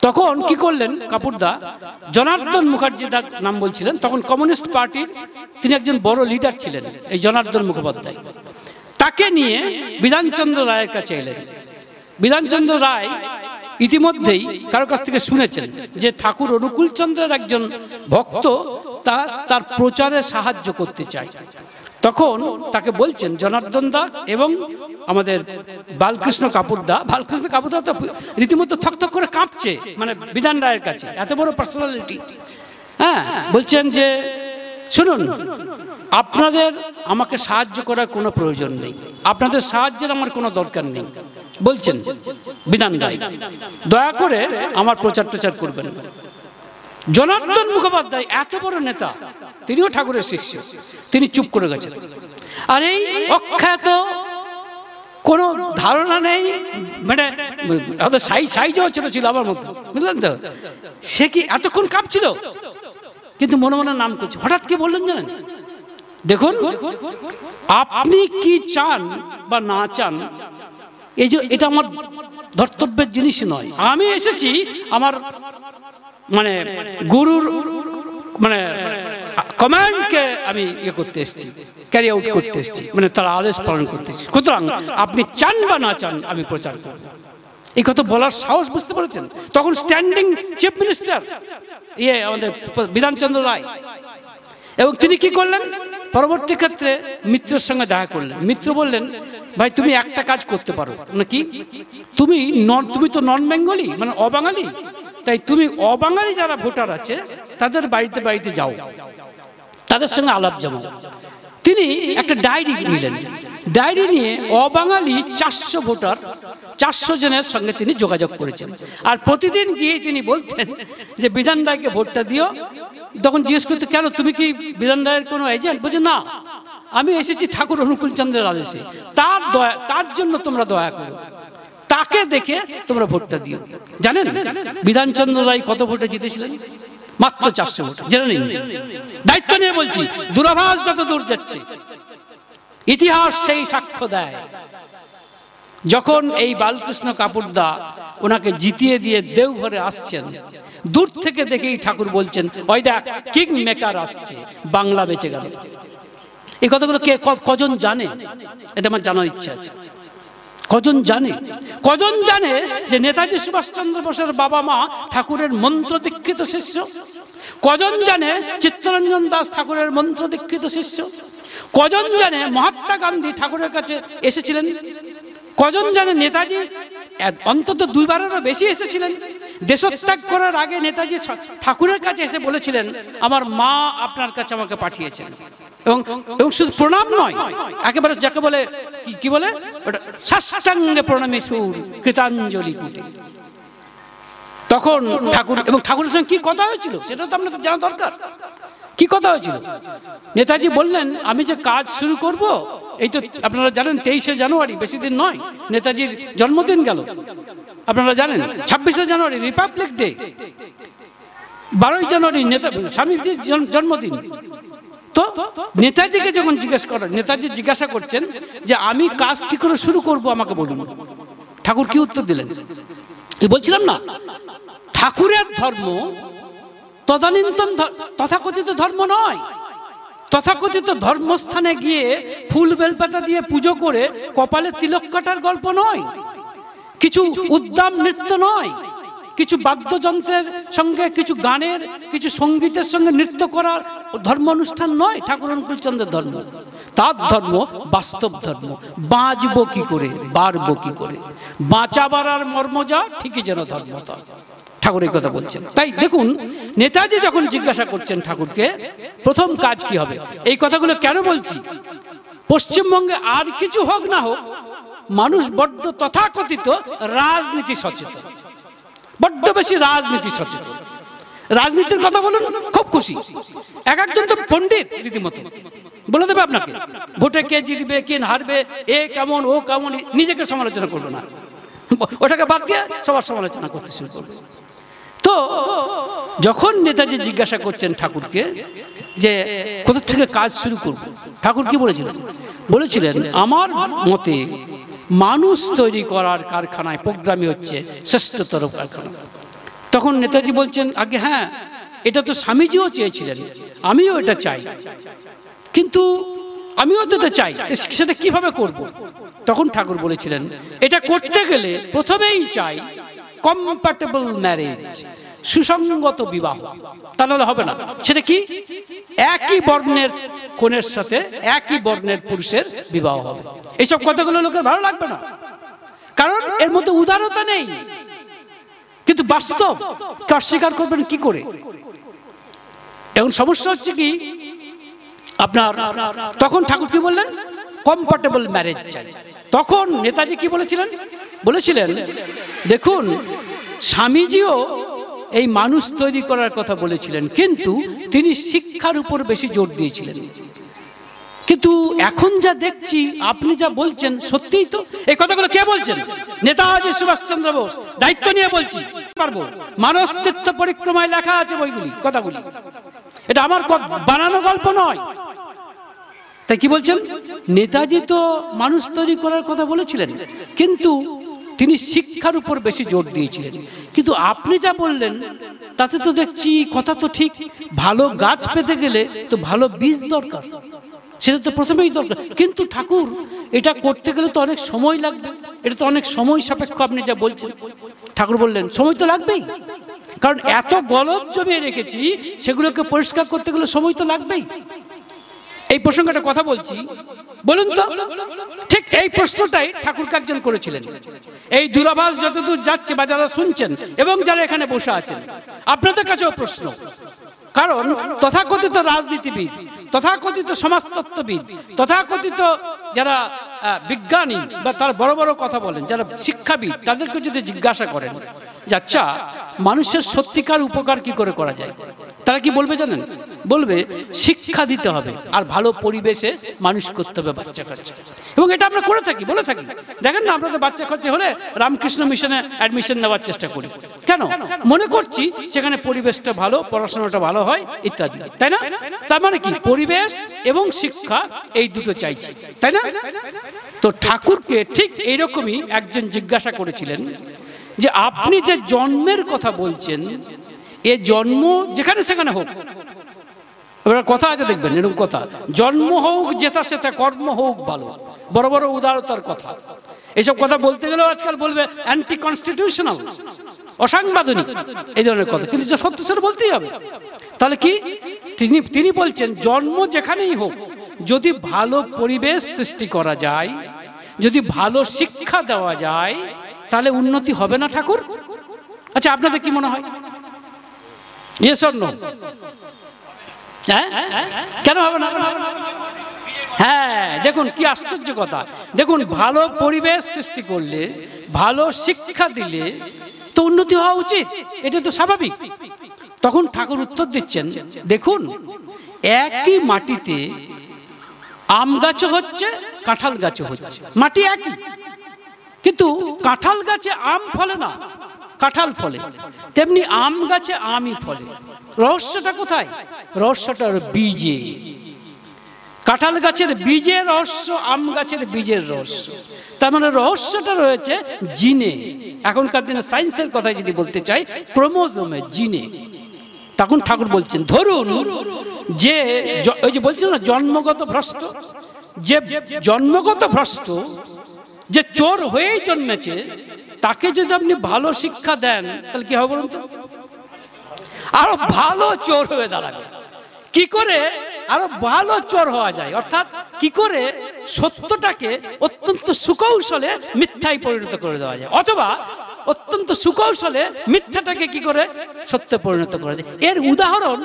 তখন কি করলেন কাপুরদা, জনার্দন মুখার্জি নাম বলছিলেন, তখন কমিউনিস্ট পার্টির তিনি একজন বড় লিডার ছিলেন এই জনার্দন মুখোপাধ্যায়, তাকে নিয়ে বিধানচন্দ্র রায়ের কাছে এলেন। বিধানচন্দ্র রায় ইতিমধ্যেই কারো কাছ থেকে শুনেছেন যে ঠাকুর অনুকূলচন্দ্রের একজন ভক্ত তার প্রচারে সাহায্য করতে চায়। তখন তাকে বলছেন জনার্দন দা এবং আমাদের বালকৃষ্ণ কাপুরদা তো রীতিমতো থকথক করে কাঁপছে, মানে বিধান রায়ের কাছে, এত বড় পার্সোনালিটি। হ্যাঁ, বলছেন যে শুনুন, আপনাদের আমাকে সাহায্য করার কোনো প্রয়োজন নেই, আপনাদের সাহায্যের আমার কোনো দরকার নেই, বলছেন বিধান রায়, দয়া করে আমার প্রচার টোচার করবেন না। জনার্দন মুখোপাধ্যায় এত বড় নেতা, তিনিও ঠাকুরের শিষ্য, তিনি চুপ করে গেছেন। আর এই অখ্যাত কোনো ধারণা নেই, মানে সাইজও ছোট ছিল আমার মতো, বুঝলেন তো, সে কি এতক্ষণ কাঁপছিল কিন্তু মনে মনে নাম করছে। হঠাৎ কি বললেন জানেন, দেখুন আপনি কি চান বা না চান এই যে এটা আমার ধর্তব্যের জিনিস নয়, আমি এসেছি আমার মানে গুরুর মানে কমান্ডকে আমি ইয়ে করতে এসেছি, ক্যারি আউট করতে এসেছি, মানে তার আদেশ পালন করতে এসেছি, সুতরাং আপনি চান বা না চান আমি প্রচার করব। এই কথা বলার সাহস বুঝতে পেরেছেন? তখন স্ট্যান্ডিং চিফ মিনিস্টার আমাদের বিধানচন্দ্র রায়, এবং তিনি কি করলেন, পরবর্তী ক্ষেত্রে মিত্রের সঙ্গে দেখা করলেন। মিত্র বললেন, ভাই তুমি একটা কাজ করতে পারো নাকি, তুমি তো নন বেঙ্গলি মানে অবাঙালি, তাই তুমি অবাঙালি যারা ভোটার আছে তাদের বাড়িতে বাড়িতে যাও, তাদের সঙ্গে আলাপ জমাও। তিনি একটা ডায়েরি নিলেন, ডায়েরি নিয়ে অবাঙালি 400 ভোটার 400 জনের সঙ্গে তিনি যোগাযোগ করেছেন। আর প্রতিদিন গিয়ে তিনি বলতেন যে বিধান রায়কে ভোটটা দিও। তখন জিজ্ঞেস করতে, কেন তুমি কি বিধান রায়ের কোনো এজেন্ট? বলছে না, আমি এসেছি ঠাকুর অনুকূলচন্দ্রের আদেশে, তার জন্য তোমরা দয়া করো, তাকে দেখে তোমরা ভোটটা দিও। জানেন বিধানচন্দ্র রায় কত ভোটে জিতেছিলেন? মাত্র 400 ভোট। জেনে নিন, দায়িত্ব নিয়ে বলছি, দূরাভাস যত দূর যাচ্ছে ইতিহাস সেই সাক্ষ্য দেয়। যখন এই বালকৃষ্ণ কাপুরদা ওনাকে জিতিয়ে দিয়ে দেওঘরে আসছেন, দূর থেকে দেখেই ঠাকুর বলছেন, ওই দেখ কিং মেকার আসছে, বাংলা বেঁচে গেল। এই কথাগুলো কে কজন জানে? এটা আমার জানার ইচ্ছা আছে। কজন জানে যে নেতাজি সুভাষচন্দ্র বোসের বাবা মা ঠাকুরের মন্ত্র দীক্ষিত শিষ্য? কজন জানে চিত্তরঞ্জন দাস ঠাকুরের মন্ত্র দীক্ষিত শিষ্য? কজন জানে মহাত্মা গান্ধী ঠাকুরের কাছে এসেছিলেন? কজন জানে নেতাজি অন্তত 2 বারেরও বেশি এসেছিলেন? দেশত্যাগ করার আগে নেতাজি ঠাকুরের কাছে এসে বলেছিলেন, আমার মা আপনার কাছে আমাকে পাঠিয়েছেন। এবং শুধু প্রণাম নয়, একেবারে যাকে বলে কি বলে ওটা, সাষ্টাঙ্গে প্রণামী সুর কৃতাঞ্জলি পুটে। তখন ঠাকুরের সঙ্গে কি কথা হয়েছিল সেটা তো আপনাদের জানা দরকার। কি কথা হয়েছিল? নেতাজি বললেন, আমি যে কাজ শুরু করব, এই তো আপনারা জানেন 23শে জানুয়ারি, বেশি দিন নয়, নেতাজির জন্মদিন গেল। আপনারা জানেন 26শে জানুয়ারি রিপাবলিক ডে, 12ই জানুয়ারি স্বামীজির জন্মদিন। তো নেতাজিকে যখন নেতাজি জিজ্ঞাসা করছেন যে আমি কাজ কি করে শুরু করব আমাকে বলুন, ঠাকুর কি উত্তর দিলেন? বলছিলাম না, ঠাকুরের ধর্ম তদানীন্তন তথাকথিত ধর্ম নয়। তথাকথিত ধর্মস্থানে গিয়ে ফুল বেলপাতা দিয়ে পুজো করে কপালে তিলক কাটার গল্প নয়, কিছু উদ্দাম নৃত্য নয়, কিছু বাদ্যযন্ত্রের সঙ্গে কিছু গানের কিছু সঙ্গীতের সঙ্গে নৃত্য করার ধর্ম অনুষ্ঠান নয় ঠাকুর অনুকূলচন্দ্রের ধর্ম। তার ধর্ম বাস্তব ধর্ম। বাঁচবো কি করে, বাড়বো কি করে, বাঁচাবার আর মর্ম যা ঠিকই যেন ধর্ম তা। ঠাকুর এই কথা বলছেন। তাই দেখুন, নেতাজি যখন জিজ্ঞাসা করছেন ঠাকুরকে প্রথম কাজ কি হবে, এই কথাগুলো কেন বলছি? পশ্চিমবঙ্গে আর কিছু হোক না হোক, মানুষ বড্ড তথাকথিত রাজনীতি সচেতন, বড্ড বেশি রাজনীতি সচেতন। রাজনীতির কথা বলুন, খুব খুশি। একজন তো পণ্ডিত রীতিমতো বলে দেবে আপনাকে ভোটে কে জিতবে কে হারবে, এ কেমন ও কেমন, নিজেকে সমালোচনা করবে না, ওটাকে বাদ দিয়ে সবার সমালোচনা করতে শুরু করবে। তো যখন নেতাজি জিজ্ঞাসা করছেন ঠাকুরকে যে কোথা থেকে কাজ শুরু করব, ঠাকুর কি বলেছিলেন আমার মতে মানুষ তৈরি করার কারখানায় প্রোগ্রামই হচ্ছে শ্রেষ্ঠতর কারখানা। তখন নেতাজি বলছেন, আগে হ্যাঁ, এটা তো স্বামীজিও চেয়েছিলেন, আমিও এটা চাই, কিন্তু আমিও তো এটা চাই, সেটা কিভাবে করব? তখন ঠাকুর বলেছিলেন, এটা করতে গেলে প্রথমেই চাই কম্প্যাটেবল ম্যারেজ, সুসঙ্গত বিবাহ, তা নাহলে হবে না। সেটা কি? একই বর্ণের কনের সাথে একই বর্ণের পুরুষের বিবাহ হবে। এইসব কথাগুলো লোকের ভালো লাগবে না, কারণ এর মধ্যে উদারতা নেই, কিন্তু বাস্তব অস্বীকার করবেন কি করে? এখন সমস্যা হচ্ছে কি, আপনার তখন ঠাকুর কি বললেন? কম্ফর্টেবল ম্যারেজ চাই। তখন নেতাজি কি বলেছিলেন, দেখুন স্বামীজিও এই মানুষ তৈরি করার কথা বলেছিলেন, কিন্তু তিনি শিক্ষার উপর বেশি জোর দিয়েছিলেন। কিন্তু এখন যা দেখছি, আপনি যা বলছেন সত্যিই তো। এই কথাগুলো কে বলছেন? নেতাজি সুভাষচন্দ্র বোস। দায়িত্ব নিয়ে বলছি, পারবো। মানসতীর্থ পরিক্রমায় লেখা আছে বইগুলি, কথাগুলি। এটা আমার বানানো গল্প নয়। তাই কি বলছেন? নেতাজি তো মানুষ তৈরি করার কথা বলেছিলেন, কিন্তু তিনি শিক্ষার উপর বেশি জোর দিয়েছিলেন। কিন্তু আপনি যা বললেন তাতে তো দেখছি কথা তো ঠিক। ভালো গাছ পেতে গেলে তো ভালো বীজ দরকার, সেটা তো প্রথমেই দরকার। কিন্তু ঠাকুর, এটা করতে গেলে তো অনেক সময় লাগবে, এটা তো অনেক সময় সাপেক্ষ আপনি যা বলছেন। ঠাকুর বললেন, সময় তো লাগবেই, কারণ এত গলদ জমিয়ে রেখেছি, সেগুলোকে পরিষ্কার করতে গেলে সময় তো লাগবেই। এই প্রসঙ্গে একটা কথা বলছি, বলুন তো। ঠিক এই প্রশ্নটাই ঠাকুরকে একজন করেছিলেন। এই দূরাভাস যতদূর যাচ্ছে বা যারা শুনছেন এবং যারা এখানে বসে আছেন, আপনাদের কাছেও প্রশ্ন। কারণ তথাকথিত রাজনীতিবিদ, তথাকথিত সমাজতত্ত্ববিদ, তথাকথিত যারা বিজ্ঞানী বা তারা বড় বড় কথা বলেন, যারা শিক্ষাবিদ, তাদেরকে যদি জিজ্ঞাসা করেন যে আচ্ছা, মানুষের সত্যিকার উপকার কি করে করা যায়, তারা কি বলবে জানেন? বলবে শিক্ষা দিতে হবে আর ভালো পরিবেশে মানুষ করতে হবে বাচ্চা কাচ্চা। এবং এটা আমরা করে থাকি, বলে থাকি। দেখেন না, আমরা তো বাচ্চা কাচ্চা হলে রামকৃষ্ণ মিশনে অ্যাডমিশন নেওয়ার চেষ্টা করি। কেন? মনে করছি সেখানে পরিবেশটা ভালো, পড়াশোনাটা ভালো হয় ইত্যাদি, তাই না? তার মানে কি, পরিবেশ এবং শিক্ষা এই দুটো চাইছি, তাই না? তো ঠাকুরকে ঠিক এইরকমই একজন জিজ্ঞাসা করেছিলেন যে আপনি যে জন্মের কথা বলছেন, এ জন্ম যেখানে সেখানে হোক, এবার কথা আছে দেখবেন এরকম কথা, জন্ম হোক যেটা সেটা, কর্ম হোক ভালো, বড় বড় উদারতার কথা। এইসব কথা বলতে গেলেও আজকাল বলবে অ্যান্টি কনস্টিটিউশনাল, অসাংবিধানিক, এই ধরনের কথা। কিন্তু সত্য সেটা বলতেই হবে। তাহলে কি তিনি বলছেন, জন্ম যেখানেই হোক, যদি ভালো পরিবেশ সৃষ্টি করা যায়, যদি ভালো শিক্ষা দেওয়া যায়, তাহলে উন্নতি হবে না ঠাকুর? আচ্ছা, আপনাদের কি মনে হয়? Yes or no? কেন হবে না? হ্যাঁ, দেখুন কি আশ্চর্য কথা। দেখুন, ভালো পরিবেশ সৃষ্টি করলে, ভালো শিক্ষা দিলে তো উন্নতি হওয়া উচিত, এটা তো স্বাভাবিক। তখন ঠাকুর উত্তর দিচ্ছেন, দেখুন একই মাটিতে আম গাছও হচ্ছে, কাঁঠাল গাছও হচ্ছে, মাটি একই, কিন্তু কাঁঠাল গাছে আম ফলে না, কাঁঠাল ফলে। তেমনি আম গাছে আমই ফলে। রহস্যটা কোথায়? রহস্যটার বীজে। কাঁঠাল গাছের বীজের রহস্য, আম গাছের বীজের রহস্য। তার মানে রহস্যটা রয়েছে জিনে। এখনকার দিনে সায়েন্সের কথাই যদি বলতে চাই, ক্রোমোজোমে, জিনে। তখন ঠাকুর বলছেন, ধরুন যে ওই যে বলছেন না, জন্মগত ভ্রষ্ট, যে জন্মগত ভ্রষ্ট, যে চোর হয়েই জন্মেছে, তাকে যদি আপনি ভালো শিক্ষা দেন, তাহলে কি হবে বলুন তো? আরো ভালো চোর হয়ে দাঁড়াবে। কি করে আরো ভালো চোর হওয়া যায়, অর্থাৎ কি করে সত্যটাকে অত্যন্ত সুকৌশলে মিথ্যায় পরিণত করে দেওয়া যায়, অথবা অত্যন্ত সুকৌশলে মিথ্যাটাকে কি করে সত্যে পরিণত করা যায়। এর উদাহরণ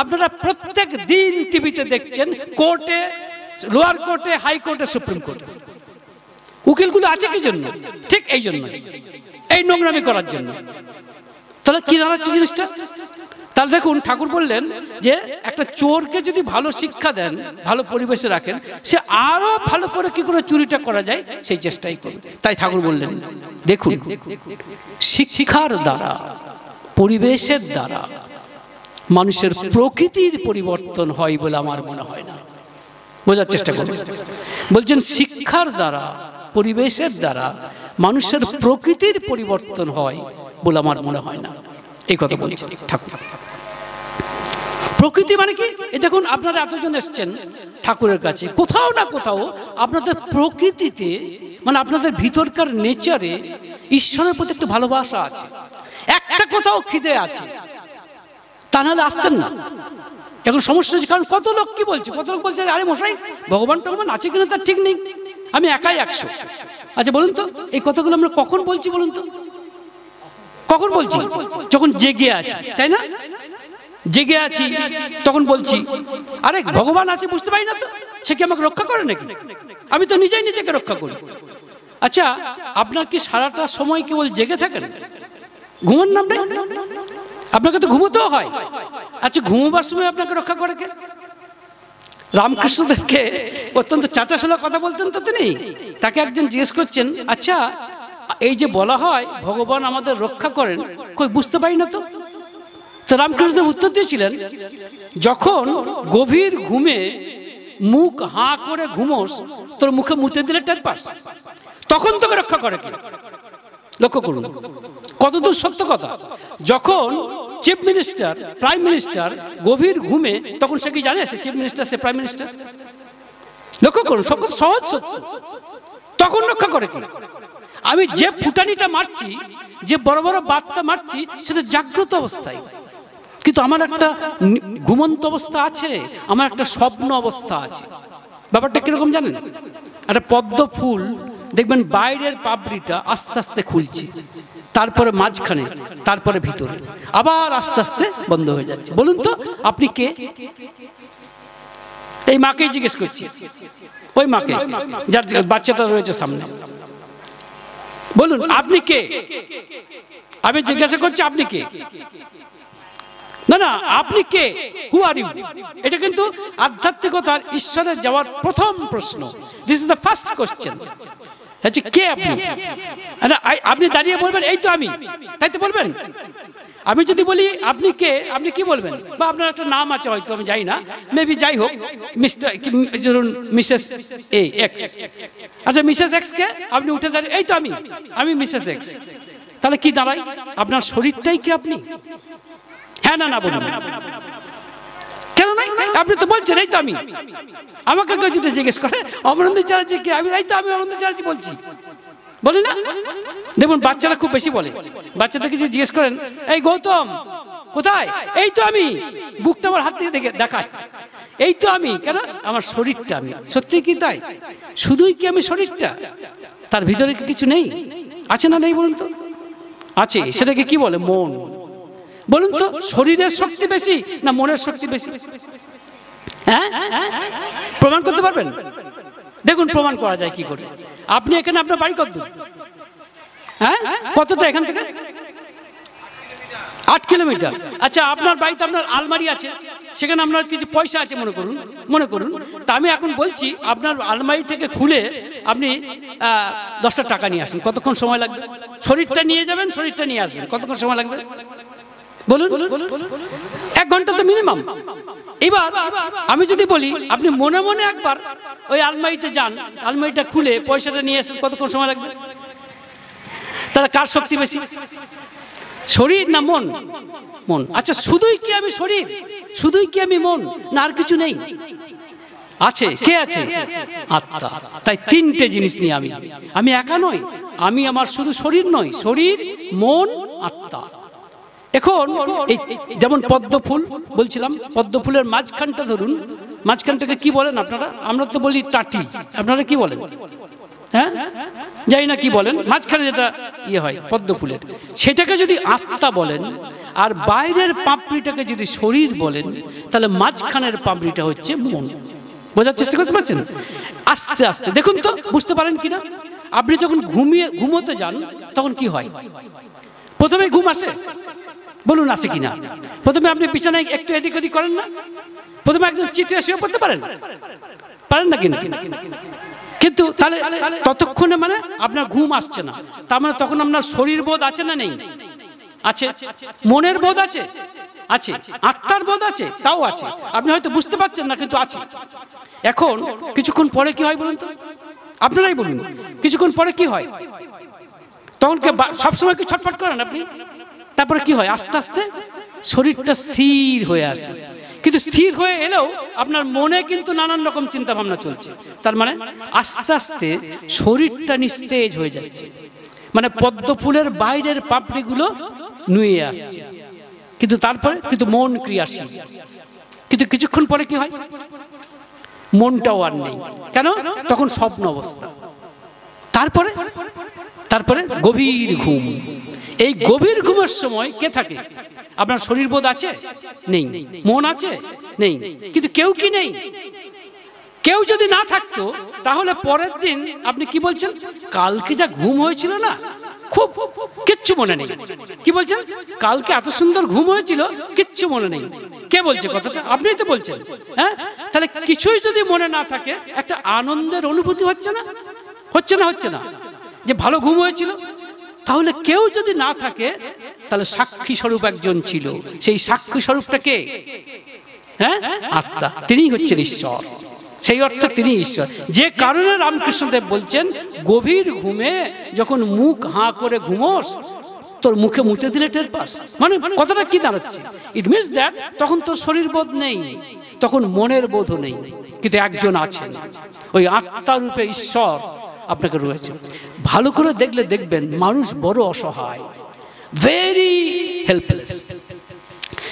আপনারা প্রত্যেক দিন টিভিতে দেখছেন, কোর্টে, লোয়ার কোর্টে, হাইকোর্টে, সুপ্রিম কোর্টে। উকিলগুলো আছে কি জন্য? ঠিক এই জন্য, এই নোংরামি করার জন্য। তাহলে কি দাঁড়াচ্ছে জিনিসটা? তাহলে দেখুন, ঠাকুর বললেন যে একটা চোরকে যদি ভালো শিক্ষা দেন, ভালো পরিবেশে রাখেন, সে আরো ভালো করে কি করে চুরিটা করা যায় সেই চেষ্টাই করবে। তাই ঠাকুর বললেন, দেখুন শিক্ষার দ্বারা, পরিবেশের দ্বারা মানুষের প্রকৃতির পরিবর্তন হয় বলে আমার মনে হয় না। বোঝার চেষ্টা করুন। বলছেন শিক্ষার দ্বারা, পরিবেশের দ্বারা মানুষের প্রকৃতির পরিবর্তন হয় বলে আমার মনে হয় না। এই কথা বলছে ঠাকুর। প্রকৃতি মানে কি? এই দেখুন আপনারা এতজন এসছেন ঠাকুরের কাছে, কোথাও না কোথাও আপনাদের প্রকৃতিতে মানে আপনাদের ভিতরকার নেচারে ঈশ্বরের প্রতি একটা ভালোবাসা আছে, একটা কোথাও খিদে আছে, তা নাহলে আসতেন না। এখন সমস্যা হচ্ছে কারণ কত লোক কি বলছে, কত লোক বলছে আরে মশাই ভগবান টগবান আছে কিনা তার ঠিক নেই, আমি একাই 100। আচ্ছা বলুন তো এই কথাগুলো আমরা কখন বলছি বলুন তো? কখন বলছি? যখন জেগে আছি, তাই না? জেগে আছি তখন বলছি আরে ভগবান আছে বুঝতে পারি না তো, সে কি আমাকে রক্ষা করে নাকি? আমি তো নিজেই নিজেকে রক্ষা করি। আচ্ছা আপনার কি সারাটা সময় কেবল জেগে থাকেন, ঘুমান নাম রে? আপনাকে তো ঘুমোতেও হয়। আচ্ছা ঘুমোবার সময় আপনাকে রক্ষা করে কে? রামকৃষ্ণদেবকে অত্যন্ত চাচাশোলা কথা বলতেন তো তিনি, তাকে একজন জিজ্ঞেস করছেন আচ্ছা এই যে বলা হয় ভগবান আমাদের রক্ষা করেন, কই বুঝতে পারি না তো। তো রামকৃষ্ণদেব উত্তর দিয়েছিলেন যখন গভীর ঘুমে মুখ হাঁ করে ঘুমোস, তোর মুখে মুতে দিলে টের পাস, তখন তোকে রক্ষা করে কে? লক্ষ্য করুন কতদূর সত্য কথা। যখন চিফ মিনিস্টার প্রাইম মিনিস্টার গভীর ঘুমে, তখন সে কি জানে সে চিফ মিনিস্টার সে প্রাইম মিনিস্টার? লক্ষ্য করুন সহজ সত্য, তখন রক্ষা করে কে? আমি যে ফুটানিটা মারছি, যে বড় বড় বার্তা মারছি সেটা জাগ্রত অবস্থায়, কিন্তু আমার একটা ঘুমন্ত অবস্থা আছে, আমার একটা স্বপ্ন অবস্থা আছে। ব্যাপারটা কিরকম জানেন? একটা পদ্ম ফুল দেখবেন বাইরের পাপড়িটা আস্তে আস্তে খুলছে, তারপরে মাঝখানে, তারপরে ভিতরে, আবার আস্তে আস্তে বন্ধ হয়ে যাচ্ছে। বলুন তো আপনি কে? এই মাকেই জিজ্ঞেস করছি, ওই মাকে যার বাচ্চাটা রয়েছে সামনে, বলুন আপনি কে? আমি জিজ্ঞাসা করছি আপনি কে? না না আপনি কে? হু আর ইউ? এটা কিন্তু আধ্যাত্মিকতার ঈশ্বরে যাওয়ার প্রথম প্রশ্ন। This is the first question. আচ্ছা কে আপনি? আপনি দাঁড়িয়ে বলবেন এই তো আমি, তাই তো বলবেন। আমি যদি বলি আপনি কে, আপনি কি বলবেন? বা আপনার একটা নাম আছে হয়তো, আমি যাই না, মেবি যাই হোক, মিস্টার মিসেস এ এক্স। আচ্ছা মিসেস এক্স কে? আপনি উঠে দাঁড়িয়ে এই তো আমি মিসেস এক্স। তাহলে কি দাঁড়ায়? আপনার শরীরটাই কি আপনি? হ্যাঁ না না বলুন কেন নাই? আপনি তো বলছেন এই তো আমি। আমাকে কেউ যদি জিজ্ঞেস করে অমরেন্দ্র চ্যাটার্জি কে, আমি এই তো আমি অমরেন্দ্র চ্যাটার্জি বলছি, বলি না? দেখুন বাচ্চারা খুব বেশি বলে, বাচ্চাদেরকে যদি জিজ্ঞেস করেন এই গৌতম কোথায়, এই তো আমি, বুকটা আমার হাত দিয়ে দেখায়, এই তো আমি। কেন? আমার শরীরটা আমি। সত্যি কি তাই? শুধুই কি আমি শরীরটা? তার ভিতরে কি কিছু নেই? আছে না নেই বলুন তো? আছে। সেটাকে কি বলে? মন। বলুন তো শরীরের শক্তি বেশি না মনের শক্তি বেশি? হ্যাঁ প্রমাণ করতে পারবেন? দেখুন প্রমাণ করা যায় কি করে। আপনি এখানে, আপনার বাড়ি কত দূর? হ্যাঁ কতটা এখান থেকে? 8 কিলোমিটার। আচ্ছা আপনার বাড়িতে আপনার আলমারি আছে, সেখানে আপনার কিছু পয়সা আছে মনে করুন। তা আমি এখন বলছি আপনার আলমারি থেকে খুলে আপনি 10টা টাকা নিয়ে আসুন, কতক্ষণ সময় লাগবে? শরীরটা নিয়ে যাবেন, শরীরটা নিয়ে আসবেন, কতক্ষণ সময় লাগবে বলুন? 1 ঘন্টা তো মিনিমাম। এবার আমি যদি বলি আপনি মনে মনে একবার ওই আলমারিতে যান, আলমারিটা খুলে পয়সাটা নিয়ে আসুন, কতক্ষণ সময় লাগবে? তাহলে কার শক্তি বেশি, শরীর না মন? মন। আচ্ছা শুধুই কি আমি শরীর, শুধুই কি আমি মন, না আর কিছু নেই? আছে। কে আছে? আত্মা। তাই 3টে জিনিস নিয়ে আমি একা নই, আমি আমার শুধু শরীর নই, শরীর মন আত্মা। এখন এই যেমন পদ্ম ফুল বলছিলাম, পদ্ম ফুলের মাঝখানটা ধরুন, মাঝখানটাকে কি বলেন আপনারা? আমরা তো বলি টাটি, আপনারা কি বলেন? হ্যাঁ জানি না কি বলেন, মাঝখানে যেটা ইয়ে হয় পদ্ম ফুলের, সেটাকে যদি আত্মা বলেন, আর বাইরের পাপড়িটাকে যদি শরীর বলেন, তাহলে মাঝখানের পাপড়িটা হচ্ছে মন। বোঝার চেষ্টা করতে পারছেন? আস্তে আস্তে দেখুন তো, বুঝতে পারেন কিনা? আপনি যখন ঘুমোতে যান তখন কি হয়? প্রথমে ঘুম আসে, বলুন আসে কিনা? প্রথমে আপনি বিছানায় একটু এদিক ওদিক করেন না? প্রথমে একদম চিত্রে শুয়ে পড়তে পারেন না? কিন্তু তাহলে ততক্ষণে মানে আপনার ঘুম আসছে না, তার মানে তখন আপনার শরীর বোধ আছে না নেই? আছে। মনের বোধ আছে, আত্মার বোধ আছে, তাও আছে। আপনি হয়তো বুঝতে পারছেন না, কিন্তু আছে। এখন কিছুক্ষণ পরে কি হয় বলুন তো? আপনারাই বলুন, কিছুক্ষণ পরে কি হয়? তখন সবসময় কি ছটফট করেন আপনি? তারপরে কি হয়, আস্তে আস্তে শরীরটা স্থির হয়ে আসে। কিন্তু স্থির হয়ে এলেও আপনার মনে কিন্তু নানান রকম চিন্তা ভাবনা চলছে। তার মানে আস্তে আস্তে শরীরটা নিস্তেজ হয়ে যাচ্ছে, মানে পদ্ম ফুলের বাইরের পাপড়িগুলো নুয়ে আসছে, কিন্তু তারপরে কিন্তু মন ক্রিয়াশীল। কিন্তু কিছুক্ষণ পরে কি হয়, মনটাও আর নেই। কেন? তখন স্বপ্ন অবস্থা। তারপরে তারপরে গভীর ঘুম। এই গভীর ঘুমের সময় কে থাকে? আপনার শরীর বোধ আছে? নেই। মন আছে? নেই। কিন্তু কেউ কি নেই? কেউ যদি না থাকতো তাহলে পরের দিন আপনি কি বলছেন, কালকে যা ঘুম হয়েছিল না, খুব কিচ্ছু মনে নেই। কি বলছেন? কালকে এত সুন্দর ঘুম হয়েছিল, কিচ্ছু মনে নেই। কে বলছে কথাটা? আপনিই তো বলছেন। হ্যাঁ, তাহলে কিছুই যদি মনে না থাকে, একটা আনন্দের অনুভূতি হচ্ছে না? হচ্ছে না? হচ্ছে না যে ভালো ঘুম হয়েছিল? তাহলে কেউ যদি না থাকে, তাহলে সাক্ষী স্বরূপ একজন ছিল। সেই সাক্ষী স্বরূপটা কে? হ্যাঁ, আত্মা। তিনিই হচ্ছেন ঈশ্বর। সেই অর্থে তিনি ঈশ্বর। যে কারণে রামকৃষ্ণদেব বলছেন, গভীর ঘুমে যখন মুখ হাঁ করে ঘুমোস, তোর মুখে মুতে দিলে টের পাস। মানে কথাটা কি দাঁড়াচ্ছে? ইট মিনস দ্যাট তখন তোর শরীর বোধ নেই, তখন মনের বোধও নেই, কিন্তু একজন আছেন, ওই আত্মা রূপে ঈশ্বর আপনাকে রয়েছে। ভালো করে দেখলে দেখবেন মানুষ বড় অসহায়, ভেরি হেল্পলেস।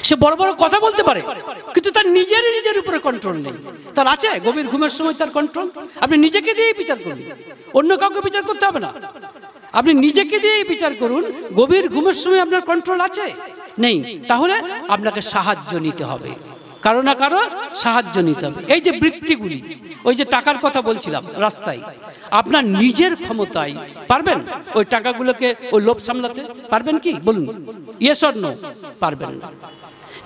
সে বড় বড় কথা বলতে পারে, কিন্তু তার নিজের উপরে কন্ট্রোল নেই। তার আছে গভীর ঘুমের সময় তার কন্ট্রোল। আপনি নিজেকে দিয়েই বিচার করুন, অন্য কাউকে বিচার করতে হবে না। আপনি নিজেকে দিয়েই বিচার করুন, গভীর ঘুমের সময় আপনার কন্ট্রোল আছে? নেই। তাহলে আপনাকে সাহায্য নিতে হবে, কারো না কারো সাহায্য নিতে হবে। এই যে বৃত্তিগুলি, ওই যে টাকার কথা বলছিলাম রাস্তায়, আপনার নিজের ক্ষমতায় পারবেন ওই টাকাগুলোকে, ওই লোভ সামলাতে পারবেন কি? বলুন, ইয়েস অর নো? পারবেন না।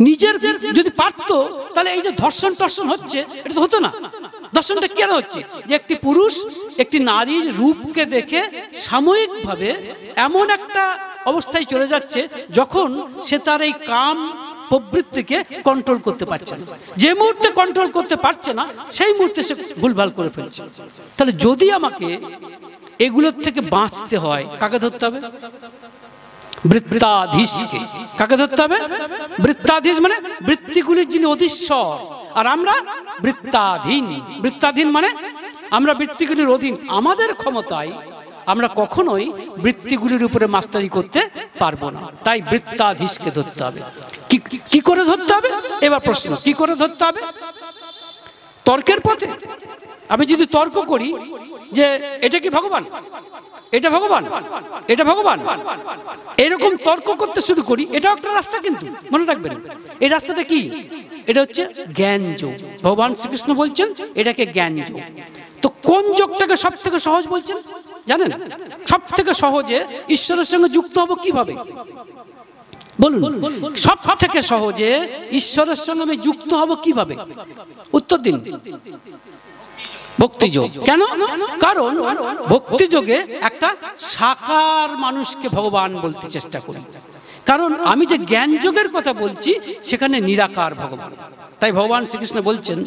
নিজের যদি পারতো, তাহলে এই যে ধর্ষণ টর্ষণ হচ্ছে, এটা তো হতো না। ধর্ষণটা কেন হচ্ছে? যে একটি পুরুষ একটি নারীর রূপকে দেখে সাময়িকভাবে এমন একটা অবস্থায় চলে যাচ্ছে, যখন সে তার এই কাম প্রবৃত্তিকে কন্ট্রোল করতে পারছে না। যে মুহূর্তে কন্ট্রোল করতে পারছে না, সেই মুহূর্তে সে ভুলভাল করে ফেলছে। তাহলে যদি আমাকে এগুলোর থেকে বাঁচতে হয়, কাকে ধরতে হবে? বৃত্তাধীশকে। কাকে ধরতে হবে? বৃত্তাধীশ, মানে বৃত্তিগুলির যিনি অধীশ্বর, আর আমরা বৃত্তাধীন। বৃত্তাধীন মানে আমরা বৃত্তিগুলির অধীন। আমাদের ক্ষমতায় আমরা কখনোই বৃত্তিগুলির উপরে মাস্টারি করতে পারবো না। তাই বৃত্তাধীশকে ধরতে হবে। কি করে ধরতে হবে? এবার প্রশ্ন, কি করে ধরতে হবে? তর্কের পথে? আমি যদি তর্ক করি যে এটা কি ভগবান, এটা ভগবান, এটা ভগবান, এরকম তর্ক করতে শুরু করি, এটাও একটা রাস্তা। কিন্তু মনে রাখবেন, এই রাস্তাটা কি? এটা হচ্ছে জ্ঞান যোগ। ভগবান শ্রীকৃষ্ণ বলছেন এটাকে জ্ঞান যোগ। তো কোন যোগটাকে সব থেকে সহজ বলছেন জানেন? সব থেকে সহজে ঈশ্বরের সঙ্গে যুক্ত হব কিভাবে? বলুন, সব থেকে সহজে ঈশ্বরের সঙ্গে আমি যুক্ত হব কিভাবে? উত্তর দিন। ভক্তিযোগ। কেন? কারণ ভক্তিযোগে একটা সাকার মানুষকে ভগবান বলতে চেষ্টা করি। কারণ আমি যে জ্ঞান যোগের কথা বলছি, সেখানে নিরাকার ভগবান। তাই ভগবান শ্রীকৃষ্ণ বলছেন,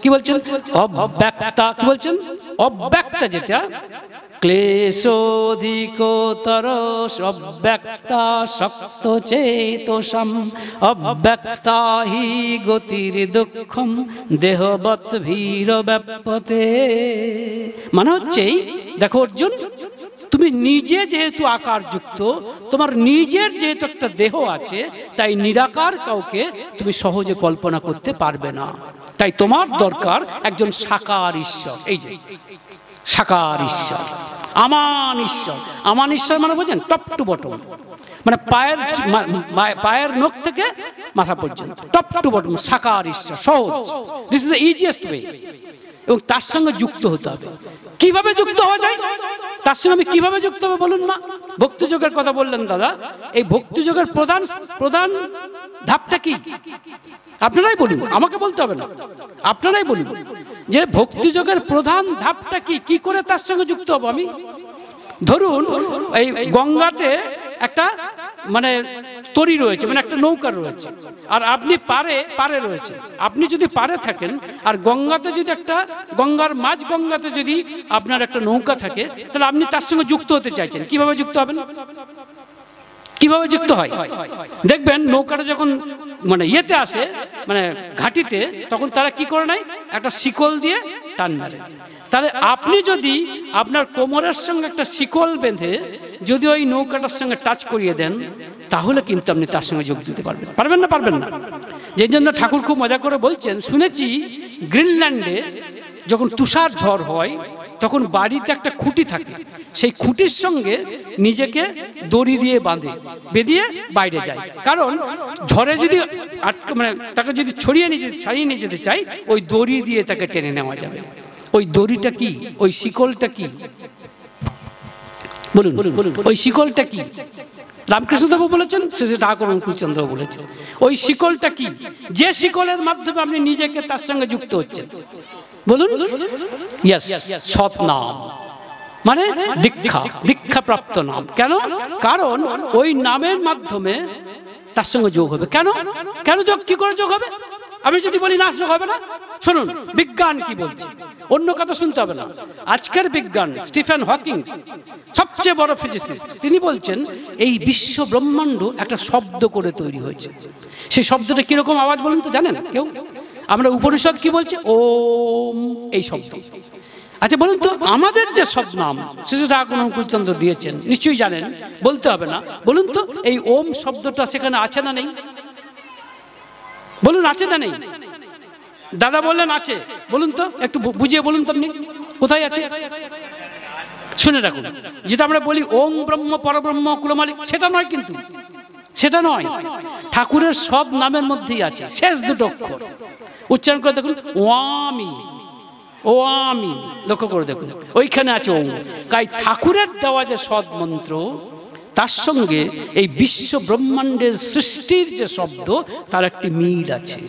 কি বলছেন? অব্যক্তা। কি বলছেন? অব্যক্তা, যেটা ক্লেশোধিকতর অব্যক্তা শক্ত চেতসাম অব্যক্তা হি গতির দুঃখম দেহবৎ ভীর ব্যাপতে। মানে হচ্ছে, দেখো অর্জুন, তুমি নিজে যেহেতু আকার যুক্ত, তোমার নিজের যেহেতু একটা দেহ আছে, তাই নিরাকার কাউকে তুমি সহজে কল্পনা করতে পারবে না। তাই তোমার দরকার একজন সাকার ঈশ্বর। এই যে সাকার ঈশ্বর, আমান ঈশ্বর। আমান ঈশ্বর মানে বোঝেন? টপ টু বটম, মানে পায়ের নখ থেকে মাথা পর্যন্ত, টপ টু বটম সাকার ঈশ্বর। সহজ, this is the easiest way. এবং তার সঙ্গে যুক্ত হতে হবে। কিভাবে যুক্ত হওয়া যায়? তার সঙ্গে আমি কিভাবে যুক্ত হবে বলুন মা? ভক্তিযোগের কথা বললেন দাদা। এই ভক্তিযোগের প্রধান ধাপটা কি? আপনারাই বলুন, আমাকে বলতে হবে না, আপনারাই বলুন যে ভক্তিযোগের প্রধান ধাপটা কি? কি করে তার সঙ্গে যুক্ত হব আমি? ধরুন এই গঙ্গাতে একটা মানে তরি রয়েছে, মানে একটা নৌকা রয়েছে, আর আপনি পারে রয়েছে। আপনি যদি পারে থাকেন, আর গঙ্গাতে যদি একটা, গঙ্গার মাঝ গঙ্গাতে যদি আপনার একটা নৌকা থাকে, তাহলে আপনি তার সঙ্গে যুক্ত হতে চাইছেন। কিভাবে যুক্ত হবেন? কিভাবে যুক্ত হয় দেখবেন, নৌকাটা যখন মানে ইয়েতে আসে, মানে ঘাটিতে, তখন তারা কি করে নেয়, একটা শিকল দিয়ে টান মারে। তাহলে আপনি যদি আপনার কোমরের সঙ্গে একটা শিকল বেঁধে যদি ওই নৌকাটার সঙ্গে টাচ করিয়ে দেন, তাহলে কিন্তু আপনি তার সঙ্গে যোগ দিতে পারবেন। পারবেন না? পারবেন না। যেই জন্য ঠাকুর খুব মজা করে বলছেন, শুনেছি গ্রিনল্যান্ডে যখন তুষার ঝড় হয় তখন বাড়িতে একটা খুঁটি থাকে, সেই খুঁটির সঙ্গে নিজেকে দড়ি দিয়ে বেঁধিয়ে বাইরে যায়। কারণ ঝড়ে যদি মানে তাকে যদি ছাড়িয়ে নিয়ে যেতে চাই, ওই দড়ি দিয়ে তাকে টেনে নেওয়া যাবে। ওই দড়িটা কি? ওই শিকলটা কি? বলুন, ওই শিকলটা কি? রামকৃষ্ণদেব বলেছেন, শেষে ঠাকুর অনুকূলচন্দ্র বলেছেন, ওই শিকলটা কি? যে শিকলের মাধ্যমে আপনি নিজেকে তার সঙ্গে যুক্ত হচ্ছেন। বলুন, ইয়েস, সৎ নাম, মানে দীক্ষা প্রাপ্ত নাম। কেন? কারণ ওই নামের মাধ্যমে তার সঙ্গে যোগ হবে। কেন যোগ? কি করে যোগ হবে? আমি যদি বলি না যোগ হবে না, শুনুন বিজ্ঞান কি বলছে, অন্য কথা শুনতে হবে না। আজকের বিজ্ঞান, স্টিফেন হকিং সবচেয়ে বড় ফিজিসিস্ট, তিনি বলছেন এই বিশ্ব ব্রহ্মাণ্ড একটা শব্দ করে তৈরি হয়েছে। সেই শব্দটা কিরকম আওয়াজ বলুন তো, জানেন কেউ? আমরা উপনিষদ কি বলছে? ওম, এই শব্দ। আচ্ছা বলুন তো, আমাদের যে সব নাম শেষে ঠাকুর অনুকূলচন্দ্র দিয়েছেন, নিশ্চয়ই জানেন, বলতে হবে না। বলুন তো, এই ওম শব্দটা সেখানে আছে না নেই? বলুন, আছে না নেই? দাদা বললেন আছে। বলুন তো, একটু বুঝিয়ে বলুন তো আপনি, কোথায় আছে? শুনে রাখুন, যেটা আমরা বলি ওম ব্রহ্ম পরব্রহ্ম কুলমালিক, সেটা নয়, কিন্তু সেটা নয়। ঠাকুরের সব নামের মধ্যেই আছে শেষ দুটো অক্ষর। উচ্চারণ করে দেখুন, ওয়ামি, ও আমি, লক্ষ্য করে দেখুন, ওইখানে আছে ওম। তাই ঠাকুরের দেওয়া যে সৎ মন্ত্র, তার সঙ্গে এই বিশ্ব ব্রহ্মাণ্ডের সৃষ্টির যে শব্দ, তার একটি মিল আছে,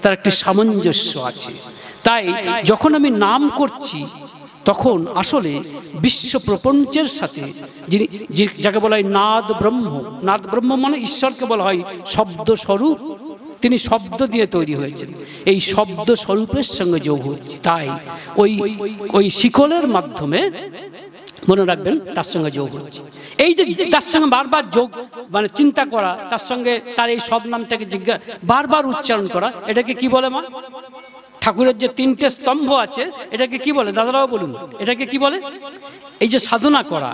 তার একটি সামঞ্জস্য আছে। তাই যখন আমি নাম করছি, তখন আসলে বিশ্ব প্রপঞ্চের সাথে যিনি, যাকে বলা হয় নাদ ব্রহ্ম, নাদ ব্রহ্ম মানে ঈশ্বরকে বলা হয় শব্দ স্বরূপ, তিনি শব্দ দিয়ে তৈরি হয়েছেন, এই শব্দ স্বরূপের সঙ্গে যোগ হচ্ছে। তাই ওই শিকলের মাধ্যমে মনে রাখবেন তার সঙ্গে যোগ হচ্ছে। এই যে তার সঙ্গে বারবার যোগ মানে চিন্তা করা, তার সঙ্গে তার এই সব নামটাকে বারবার উচ্চারণ করা, এটাকে কি বলে মা? ঠাকুরের যে তিনটে স্তম্ভ আছে, এটাকে কি বলে? দাদারাও বলুন, এটাকে কি বলে? এই যে সাধনা করা,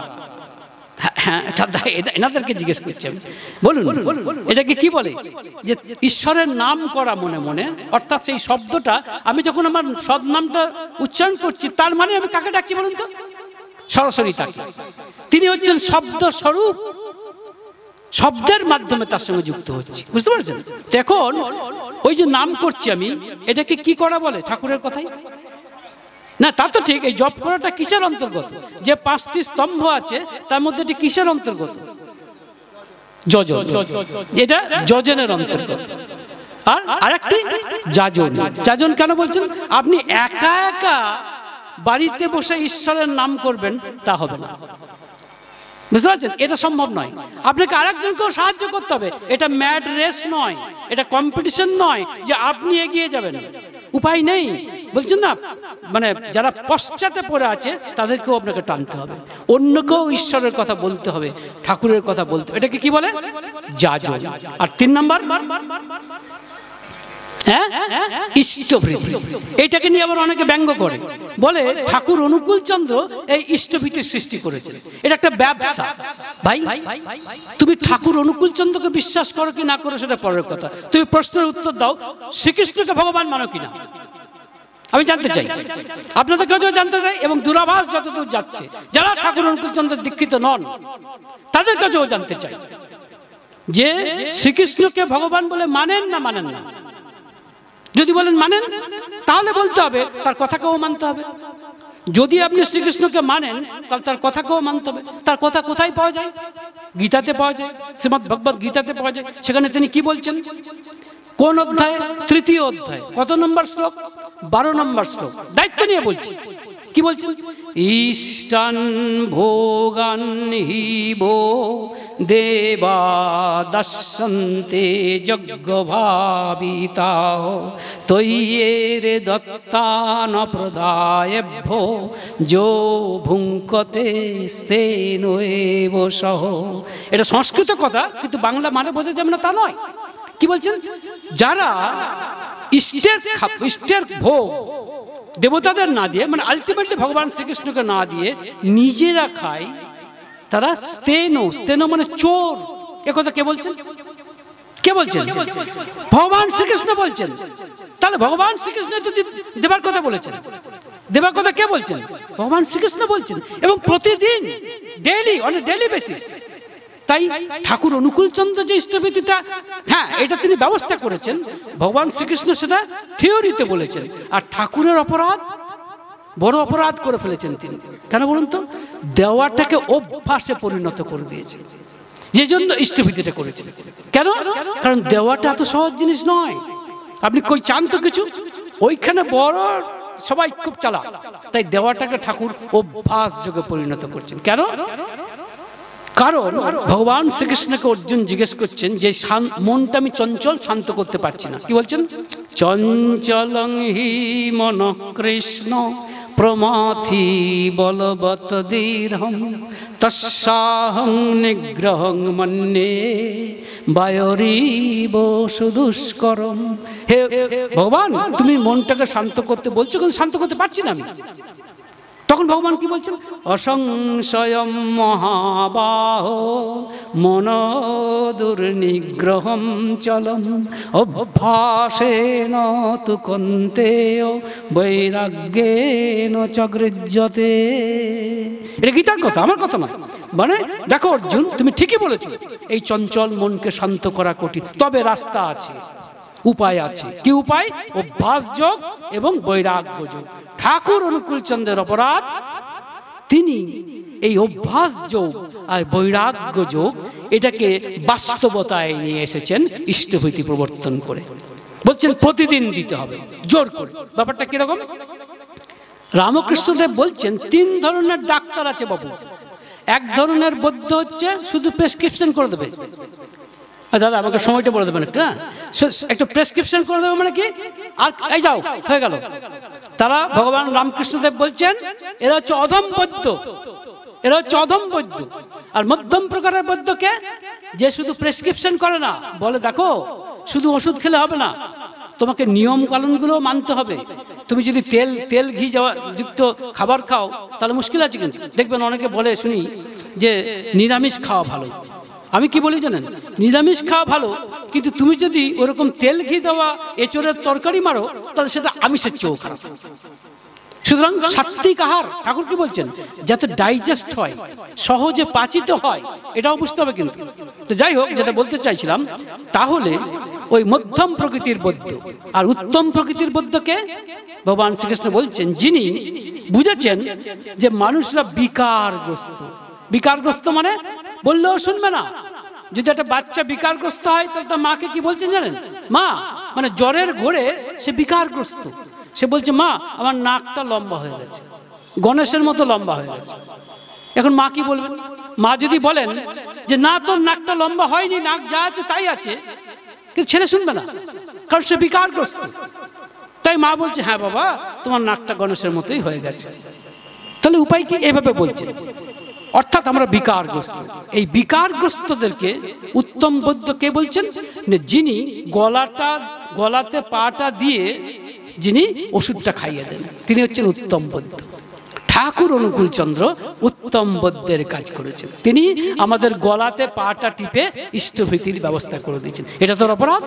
হ্যাঁ এনাদেরকে জিজ্ঞেস করছি, বলুন এটাকে কি বলে? যে ঈশ্বরের নাম করা মনে মনে, অর্থাৎ সেই শব্দটা আমি যখন আমার সৎ নামটা উচ্চারণ করছি, তার মানে আমি কাকে ডাকছি বলুন তো? সরাসরি তাকে। তিনি হচ্ছেন শব্দ স্বরূপ, শব্দের মাধ্যমে তার সঙ্গে যুক্ত হচ্ছে, বুঝতে পারছেন? এখন ওই যে নাম করছি আমি, এটাকে কি করা বলে ঠাকুরের কথাই? না, তা তো ঠিক। এই জপ করাটা কিসের অন্তর্গত? যে 5টি স্তম্ভ আছে তার মধ্যে এটি কিসের অন্তর্গত? যজন। এটা যজনের অন্তর্গত। আর আরেকটি যাজন। যাজন কেন বলছেন? আপনি একা একা বাড়িতে বসে ঈশ্বরের নাম করবেন, তা হবে না, বুঝতে পারছেন? এটা সম্ভব নয়। আপনাকে আরেকজনকেও সাহায্য করতে হবে। এটা ম্যাড রেস নয়, এটা কম্পিটিশন নয় যে আপনি এগিয়ে যাবেন, উপায় নেই। বলছেন না, মানে যারা পশ্চাতে পড়ে আছে তাদেরকেও আপনাকে টানতে হবে, অন্যকেও ঈশ্বরের কথা বলতে হবে, ঠাকুরের কথা বলতে। এটাকে কি বলে? যাজন। আর 3 নাম্বার ইষ্টভৃতি। এইটাকে নিয়ে আবার অনেকে ব্যঙ্গ করে, বলে ঠাকুর অনুকূলচন্দ্র এই ইষ্টভীতির সৃষ্টি করেছেন, এটা একটা ব্যবসা। ভাই, তুমি ঠাকুর অনুকূলচন্দ্রকে বিশ্বাস করো কি না করো সেটা পরের কথা, তুমি প্রশ্নের উত্তর দাও, শ্রীকৃষ্ণকে ভগবান মানো কিনা আমি জানতে চাই, আপনাদের কাছেও জানতে চাই। এবং দূরাভাস যতদূর যাচ্ছে, যারা ঠাকুর অনুকূলচন্দ্রের দীক্ষিত নন তাদের কাছেও জানতে চাই যে শ্রীকৃষ্ণকে ভগবান বলে মানেন না মানেন না। যদি বলেন মানেন, তাহলে বলতে হবে তার কথাকেও মানতে হবে। যদি আপনি শ্রীকৃষ্ণকে মানেন, তাহলে তার কথাকেও মানতে হবে। তার কথা কোথায় পাওয়া যায়? গীতাতে পাওয়া যায়, শ্রীমদ্ ভগবত গীতাতে পাওয়া যায়। সেখানে তিনি কি বলছেন? কোন অধ্যায়? 3য় অধ্যায়। কত নম্বর শ্লোক? 12 নম্বর শ্লোক। দায়িত্ব নিয়ে বলছি, কি বলছেন? ইষ্টান ভোগান হিব দেবা দর্শন্তে যজ্ঞ ভাবিতা তৈয়ের দত্তান প্রদায়েভ্য যো ভুঙ্কতে স্তেন এব সহ। এটা সংস্কৃত কথা, কিন্তু বাংলা মানে বোঝা যাবে না তা নয়। কি বলছেন? যারা ইষ্টের ভোগ দেবতাদের না দিয়ে, মানে আলটিমেটলি ভগবান শ্রীকৃষ্ণকে না দিয়ে নিজেরা খায়, তারা স্তেন মানে চোর। একথা কে বলছেন? কে বলছেন? ভগবান শ্রীকৃষ্ণ বলছেন। তাহলে ভগবান শ্রীকৃষ্ণ যদি দেবার কথা বলেছেন, দেবার কথা কে বলছেন? ভগবান শ্রীকৃষ্ণ বলছেন, এবং প্রতিদিন daily, on a daily basis. তাই ঠাকুর অনুকূলচন্দ্র যে ইষ্টভীতিটা, হ্যাঁ এটা তিনি ব্যবস্থা করেছেন, ভগবান শ্রীকৃষ্ণ সেটা থিওরিতে বলেছেন। আর ঠাকুরের অপরাধ, বড় অপরাধ করে ফেলেছেন তিনি। কেন বলুন তো? দেওয়াটাকে অভ্যাসে পরিণত করে দিয়েছে, যে জন্য ইষ্টভীতিটা করেছেন। কেন? কারণ দেওয়াটা এত সহজ জিনিস নয়। আপনি কই চান তো কিছু, ওইখানে বড় সবাই খুব চালাক, তাই দেওয়াটাকে ঠাকুর অভ্যাস যোগে পরিণত করছেন। কেন? কারণ ভগবান শ্রীকৃষ্ণকে অর্জুন জিজ্ঞেস করছেন যে মনটা আমি চঞ্চল, শান্ত করতে পারছি না। কি বলছেন? চঞ্চলং হি মন কৃষ্ণ প্রমাথি বলবত দীর্ঘম তস্যাহং নিগ্রহং মন্যে বায়রিব সুদুষ্করম। হে ভগবান, তুমি মনটাকে শান্ত করতে বলছো, কিন্তু শান্ত করতে পারছি না আমি। তখন ভগবান কি বলছেন? অসংশয়ম মহাবাহ মন দুর্নিগ্রহম চলম অভ্যাসেন তু কন্তেয় বৈরাগ্যেন চ গৃহ্যতে। এটা গীতার কথা, আমার কথা নয়। মানে দেখো অর্জুন, তুমি ঠিকই বলেছো, এই চঞ্চল মনকে শান্ত করা কঠিন, তবে রাস্তা আছে, উপায় আছে। কি উপায়? অভ্যাস যোগ এবং বৈরাগ্য যোগ। ঠাকুর অনুকূলচন্দ্রের অপরাধ, তিনি এই অভ্যাস যোগ আর বৈরাগ্য যোগ এটাকে বাস্তবতায় নিয়ে এসেছেন ইষ্টভীতি প্রবর্তন করে। বলছেন প্রতিদিন দিতে হবে জোর করে। ব্যাপারটা কিরকম? রামকৃষ্ণদেব বলছেন 3 ধরনের ডাক্তার আছে বাবু। এক ধরনের বৈদ্য হচ্ছে শুধু প্রেসক্রিপশন করে দেবে। দাদা আমাকে সময়টা বলে দেবেন একটা প্রেসক্রিপশন করে দেবে, মানে কি, আর এই যাও হয়ে গেল। তারা ভগবান রামকৃষ্ণদেব বলছেন এরা হচ্ছে অধম বৈদ্য, এরা হচ্ছে অধম বৈদ্য। আর মধ্যম প্রকারের বৈদ্যকে, যে শুধু প্রেসক্রিপশন করে না, বলে দেখো শুধু ওষুধ খেলে হবে না, তোমাকে নিয়ম কানুনগুলো মানতে হবে। তুমি যদি তেল ঘি যাওয়া যুক্ত খাবার খাও তাহলে মুশকিল আছে। কিন্তু দেখবেন অনেকে বলে শুনি যে নিরামিষ খাওয়া ভালো। আমি কি বলি জানেন? নিরামিষ খাওয়া ভালো, কিন্তু তুমি যদি ওরকম তেল ঘি দেওয়া এঁচোড়ের তরকারি মারো তাহলে সেটা আমিষের চেয়েও খারাপ। সুতরাং সাত্বিক আহার, ঠাকুর কি বলছেন, যাতে ডাইজেস্ট হয়, সহজে পাচিত হয়, এটাও বুঝতে হবে। কিন্তু তো যাই হোক, যেটা বলতে চাইছিলাম, তাহলে ওই মধ্যম প্রকৃতির বৌদ্ধ আর উত্তম প্রকৃতির বৌদ্ধকে ভগবান শ্রীকৃষ্ণ বলছেন, যিনি বুঝেছেন যে মানুষরা বিকারগ্রস্ত। বিকারগ্রস্ত মানে বললেও শুনবে না। যদি একটা বাচ্চা বিকারগ্রস্ত হয় তাহলে তার মাকে কি বলছেন জানেন? মা, মানে জ্বরের ঘোরে সে বিকারগ্রস্ত। সে বলছে, মা আমার নাকটা লম্বা হয়ে গেছে, গণেশের মতো লম্বা হয়ে গেছে। এখন মা কি বলবেন? মা যদি বলেন যে না তোর নাকটা লম্বা হয়নি, নাক যা আছে তাই আছে, কিন্তু ছেলে শুনবে না, কারণ সে বিকারগ্রস্ত। তাই মা বলছে, হ্যাঁ বাবা তোমার নাকটা গণেশের মতোই হয়ে গেছে। তাহলে উপায় কি? এভাবে বলছে। অর্থাৎ আমরা বিকারগ্রস্ত। এই বিকারগ্রস্তদেরকে উত্তম বৈদ্য কে বলছেন? যিনি গলাতে পাটা দিয়ে যিনি ওষুধটা খাইয়ে দেন, তিনি হচ্ছেন উত্তম বৈদ্য। ঠাকুর অনুকূলচন্দ্র উত্তম বৈদ্যের কাজ করেছেন। তিনি আমাদের গলাতে পাটা টিপে ইষ্টভীতির ব্যবস্থা করে দিয়েছেন। এটা তোর অপরাধ।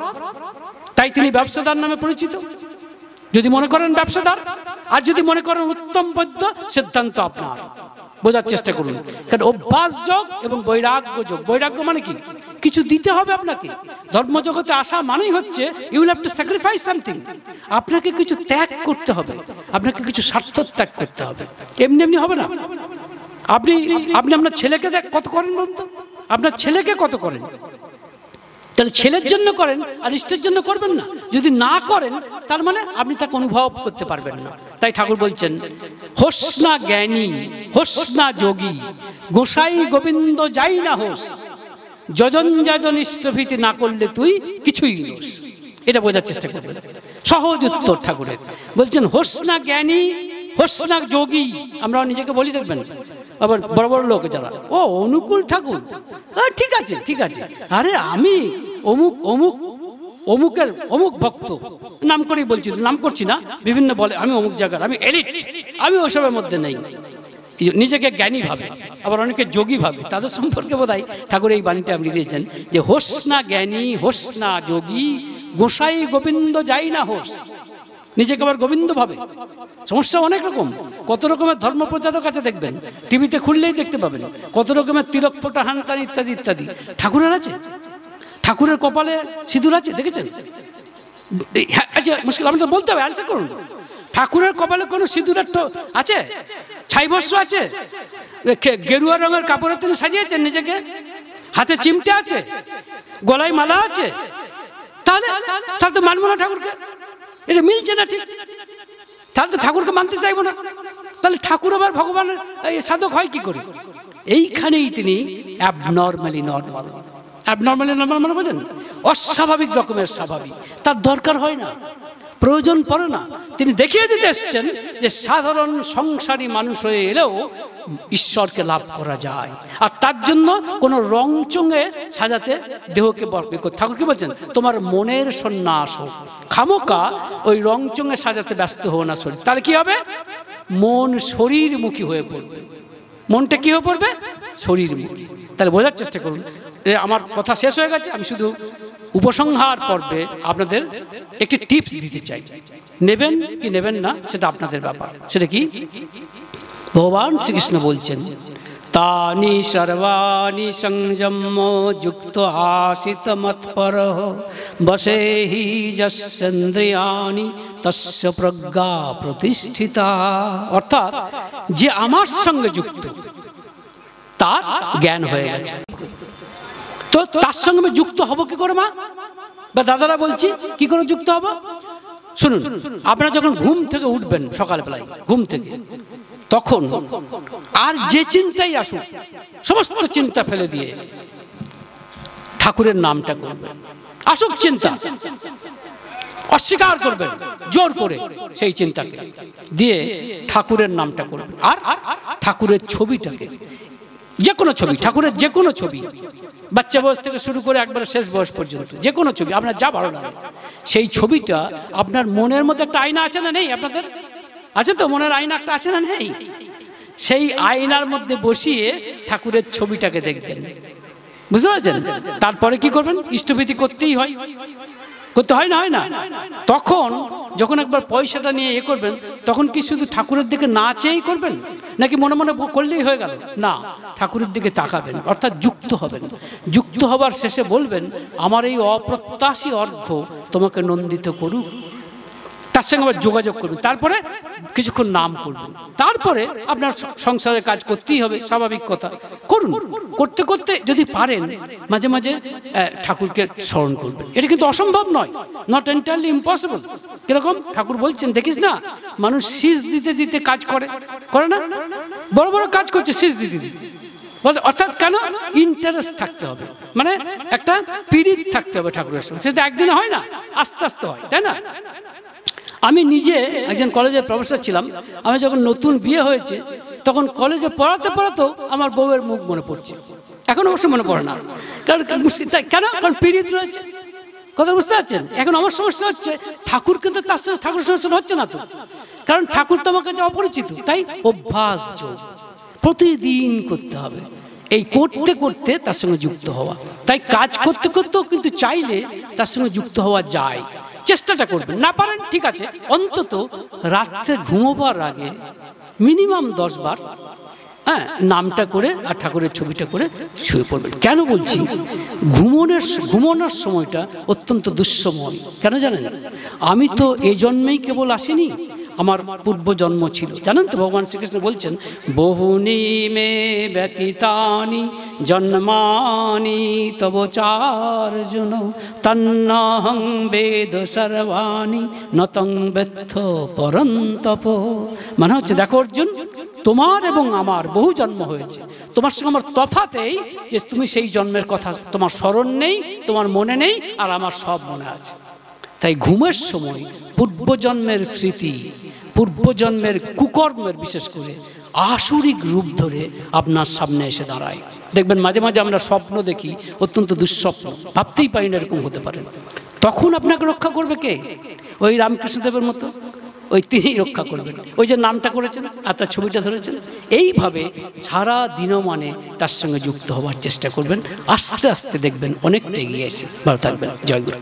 তাই তিনি ব্যবসাদার নামে পরিচিত। যদি মনে করেন ব্যবসাদার, আর যদি মনে করেন উত্তম বৈদ্য, সিদ্ধান্ত আপনার। বোঝার চেষ্টা করুন। কারণ অভ্যাস যোগ এবং বৈরাগ্য যোগ। বৈরাগ্য মানে কি? কিছু দিতে হবে আপনাকে। ধর্মজগতে আসা মানেই হচ্ছে you will have to sacrifice something. আপনাকে কিছু ত্যাগ করতে হবে, আপনাকে কিছু স্বার্থ ত্যাগ করতে হবে। এমনি এমনি হবে না। আপনি আপনার ছেলেকে কত করেন বলুন তো? আপনার ছেলেকে কত করেন? তাহলে ছেলের জন্য করেন আর ইষ্টের জন্য করবেন না। যদি না করেন তার মানে আপনি তাকে অনুভব করতে পারবেন না। তাই ঠাকুর বলছেন হোসনা জ্ঞানী হোসনা যোগী গোসাই গোবিন্দ যাই না হোস, যজন যাজন ইষ্টভীতি না করলে তুই কিছুই নোস। এটা বোঝার চেষ্টা করবেন, সহজ উত্তর ঠাকুরের। বলছেন হোসনা জ্ঞানী হোসনা যোগী, আমরা নিজেকে বলি দেখবেন আবার বড় বড় লোক যারা, ও অনুকূল ঠাকুর, ঠিক আছে ঠিক আছে, আরে আমি অমুক অমুক অমুকের অমুক ভক্ত, নাম করেই বলছি, নাম করছি না, বিভিন্ন বলে আমি অমুক জায়গার, আমি এলিট, আমি ওসবের মধ্যে নেই। নিজেকে জ্ঞানী ভাবে, আবার অনেকে যোগী ভাবে, তাদের সম্পর্কে বোধহয় ঠাকুর এই বাণীটা আপনি দিয়েছেন যে হোসনা জ্ঞানী হোসনা যোগী গোসাই গোবিন্দ যাই না হোস। নিজেকে আবার গোবিন্দ ভাবে। সমস্যা অনেক রকম, কত রকমের ধর্ম প্রচারক আছে দেখবেন, টিভিতে খুললেই দেখতে পাবেন কত রকমের তিলক ফোঁটা হানতান ইত্যাদি ইত্যাদি। ঠাকুরের আছে, ঠাকুরের কপালে সিঁদুর আছে, দেখেছেন? আচ্ছা মুশকিল, আমি তো বলতে হবে, আনসার করুন। ঠাকুরের কপালে কোনো সিঁদুরের আছে? ছাইবস্য আছে? গেরুয়া রঙের কাপড়ে তিনি সাজিয়েছেন নিজেকে? হাতে চিমটে আছে? গলায় মালা আছে? তাহলে তাহলে তো মানবো না ঠাকুরকে, এটা মিলছে না ঠিক, তাহলে তো ঠাকুরকে মানতে চাইবো না। তাহলে ঠাকুর আবার ভগবানের সাধক হয় কি করে? এইখানেই তিনি অ্যাবনর্মালি নর্মাল। অ্যাবনর্মালি নর্মাল মানে বোঝেন? অস্বাভাবিক রকমের স্বাভাবিক, তার দরকার হয় না, প্রয়োজন পড়ে না। তিনি দেখিয়ে দিতে এসছেন যে সাধারণ সংসারী মানুষ হয়ে এলেও ঈশ্বরকে লাভ করা যায়, আর তার জন্য কোনো রংচঙে সাজাতে দেহকে ঠাকুর কি বলছেন, তোমার মনের সন্ন্যাস হোক, খামোকা ওই রংচঙে সাজাতে ব্যস্ত হো না শরীর। তাহলে কি হবে? মন শরীরমুখী হয়ে পড়বে। মনটা কি হয়ে পড়বে? শরীরমুখী। তাহলে বোঝার চেষ্টা করুন। আমার কথা শেষ হয়ে গেছে, আমি শুধু উপসংহার পর্বে আপনাদের একটি টিপস দিতে চাই, নেবেন কি নেবেন না সেটা আপনাদের ব্যাপার। সেটা কি? ভগবান শ্রীকৃষ্ণ বলছেন তানি সর্বাণি সংযম্য যুক্ত আশিত মৎপর বসেহি যস্যেন্দ্রিয়াণি তস্য প্রজ্ঞা প্রতিষ্ঠিতা। অর্থাৎ যে আমার সঙ্গে যুক্ত তার জ্ঞান হয়ে গেছে। তো তার সঙ্গে আমি যুক্ত হব কি করে মা বা দাদারা বলছি, কি করে যুক্ত হব? শুনুন, আপনারা যখন ঘুম থেকে উঠবেন সকালবেলায়, ঘুম থেকে, তখন আর যে চিন্তাই আসুক সমস্ত চিন্তা ফেলে দিয়ে ঠাকুরের নামটা করবেন। আসুক চিন্তা, অস্বীকার করবেন জোর করে সেই চিন্তাকে, দিয়ে ঠাকুরের নামটা করবেন। আর ঠাকুরের ছবিটাকে, যে কোনো ছবি, ঠাকুরের যে কোনো ছবি, বাচ্চা বয়স থেকে শুরু করে একবারে শেষ বয়স পর্যন্ত যে কোনো ছবি আপনার যা ভালো লাগে, সেই ছবিটা আপনার মনের মধ্যে একটা আয়না আছে না নেই? আপনাদের আছে তো, মনের আয়না একটা আছে না নেই? সেই আয়নার মধ্যে বসিয়ে ঠাকুরের ছবিটাকে দেখবেন, বুঝতে পারছেন? তারপরে কি করবেন? ইষ্টভীতি করতেই হয়, করতে হয় না? হয় না? তখন যখন একবার পয়সাটা নিয়ে করবেন, তখন কি শুধু ঠাকুরের দিকে না চেয়েই করবেন, নাকি মনে মনে করলেই হয়ে গেল? না, ঠাকুরের দিকে তাকাবেন, অর্থাৎ যুক্ত হবেন। যুক্ত হবার শেষে বলবেন আমার এই অপ্রত্যাশী অর্ঘ্য তোমাকে নন্দিত করুক, তার সঙ্গে আবার যোগাযোগ করবেন। তারপরে কিছুক্ষণ নাম করবেন, তারপরে আপনার সংসারের কাজ করতেই হবে, স্বাভাবিক কথা। করুন, করতে করতে যদি পারেন মাঝে মাঝে ঠাকুরকে স্মরণ করবেন। এটা কিন্তু অসম্ভব নয়, নট এন্টায়ারলি ইম্পসিবল। কিরকম? ঠাকুর বলছেন দেখিস না, মানুষ শীষ দিতে দিতে কাজ করে, করে না? বড় বড় কাজ করছে শীষ দিতে দিতে। অর্থাৎ কেন? ইন্টারেস্ট থাকতে হবে, মানে একটা পীড়িত থাকতে হবে ঠাকুরের সঙ্গে। সেটা একদিনে হয় না, আস্তে আস্তে হয়, তাই না? আমি নিজে একজন কলেজের প্রফেসর ছিলাম। আমি যখন নতুন বিয়ে হয়েছে তখন কলেজে পড়াতে পড়াতেও আমার বউয়ের মুখ মনে পড়ছে। এখন অবশ্য মনে পড়ে না, কারণ কেন? কারণ পীড়িত রয়েছে। কথা বুঝতে পারছেন? এখন আমার সমস্যা হচ্ছে ঠাকুর, কিন্তু তার সঙ্গে ঠাকুর সমস্যা হচ্ছে না তো, কারণ ঠাকুর তো আমার কাছে অপরিচিত। তাই অভ্যাস যোগ প্রতিদিন করতে হবে, এই করতে করতে তার সঙ্গে যুক্ত হওয়া। তাই কাজ করতে করতেও কিন্তু চাইলে তার সঙ্গে যুক্ত হওয়া যায়। চেষ্টাটা করবেন, না পারেন ঠিক আছে, অন্তত রাত্রে ঘুমোবার আগে মিনিমাম 10 বার নামটা করে আর ঠাকুরের ছবিটা করে শুয়ে পড়বেন। কেন বলছি? ঘুমানোর সময়টা অত্যন্ত দুঃসময়। কেন জানেন? আমি তো এই জন্মেই কেবল আসিনি, আমার পূর্বজন্ম ছিল। জানেন তো ভগবান শ্রীকৃষ্ণ বলছেন, বহুনি মে ব্যতীতানি জন্মানি তব চার্জুন তন্নাহং বেদ সর্বাণি নতং বেত্থ পরন্তপ। মানে হচ্ছে, দেখো অর্জুন, তোমার এবং আমার বহু জন্ম হয়েছে, তোমার সঙ্গে আমার তফাৎ এই যে তুমি সেই জন্মের কথা তোমার স্মরণ নেই, তোমার মনে নেই, আর আমার সব মনে আছে। তাই ঘুমের সময় পূর্বজন্মের স্মৃতি, পূর্বজন্মের কুকর্মের বিশেষ করে আসুরিক রূপ ধরে আপনার সামনে এসে দাঁড়ায়। দেখবেন মাঝে মাঝে আমরা স্বপ্ন দেখি, অত্যন্ত দুঃস্বপ্ন, ভাবতেই পারি না এরকম হতে পারে। তখন আপনাকে রক্ষা করবে কে? ওই রামকৃষ্ণদেবের মতো, ওই তিনি রক্ষা করবেন, ওই যে নামটা করেছেন আর তার ছবিটা ধরেছেন। এইভাবে সারা দিনমানে তার সঙ্গে যুক্ত হওয়ার চেষ্টা করবেন, আস্তে আস্তে দেখবেন অনেকটা এগিয়ে এসে। ভালো থাকবেন। জয় গুরু।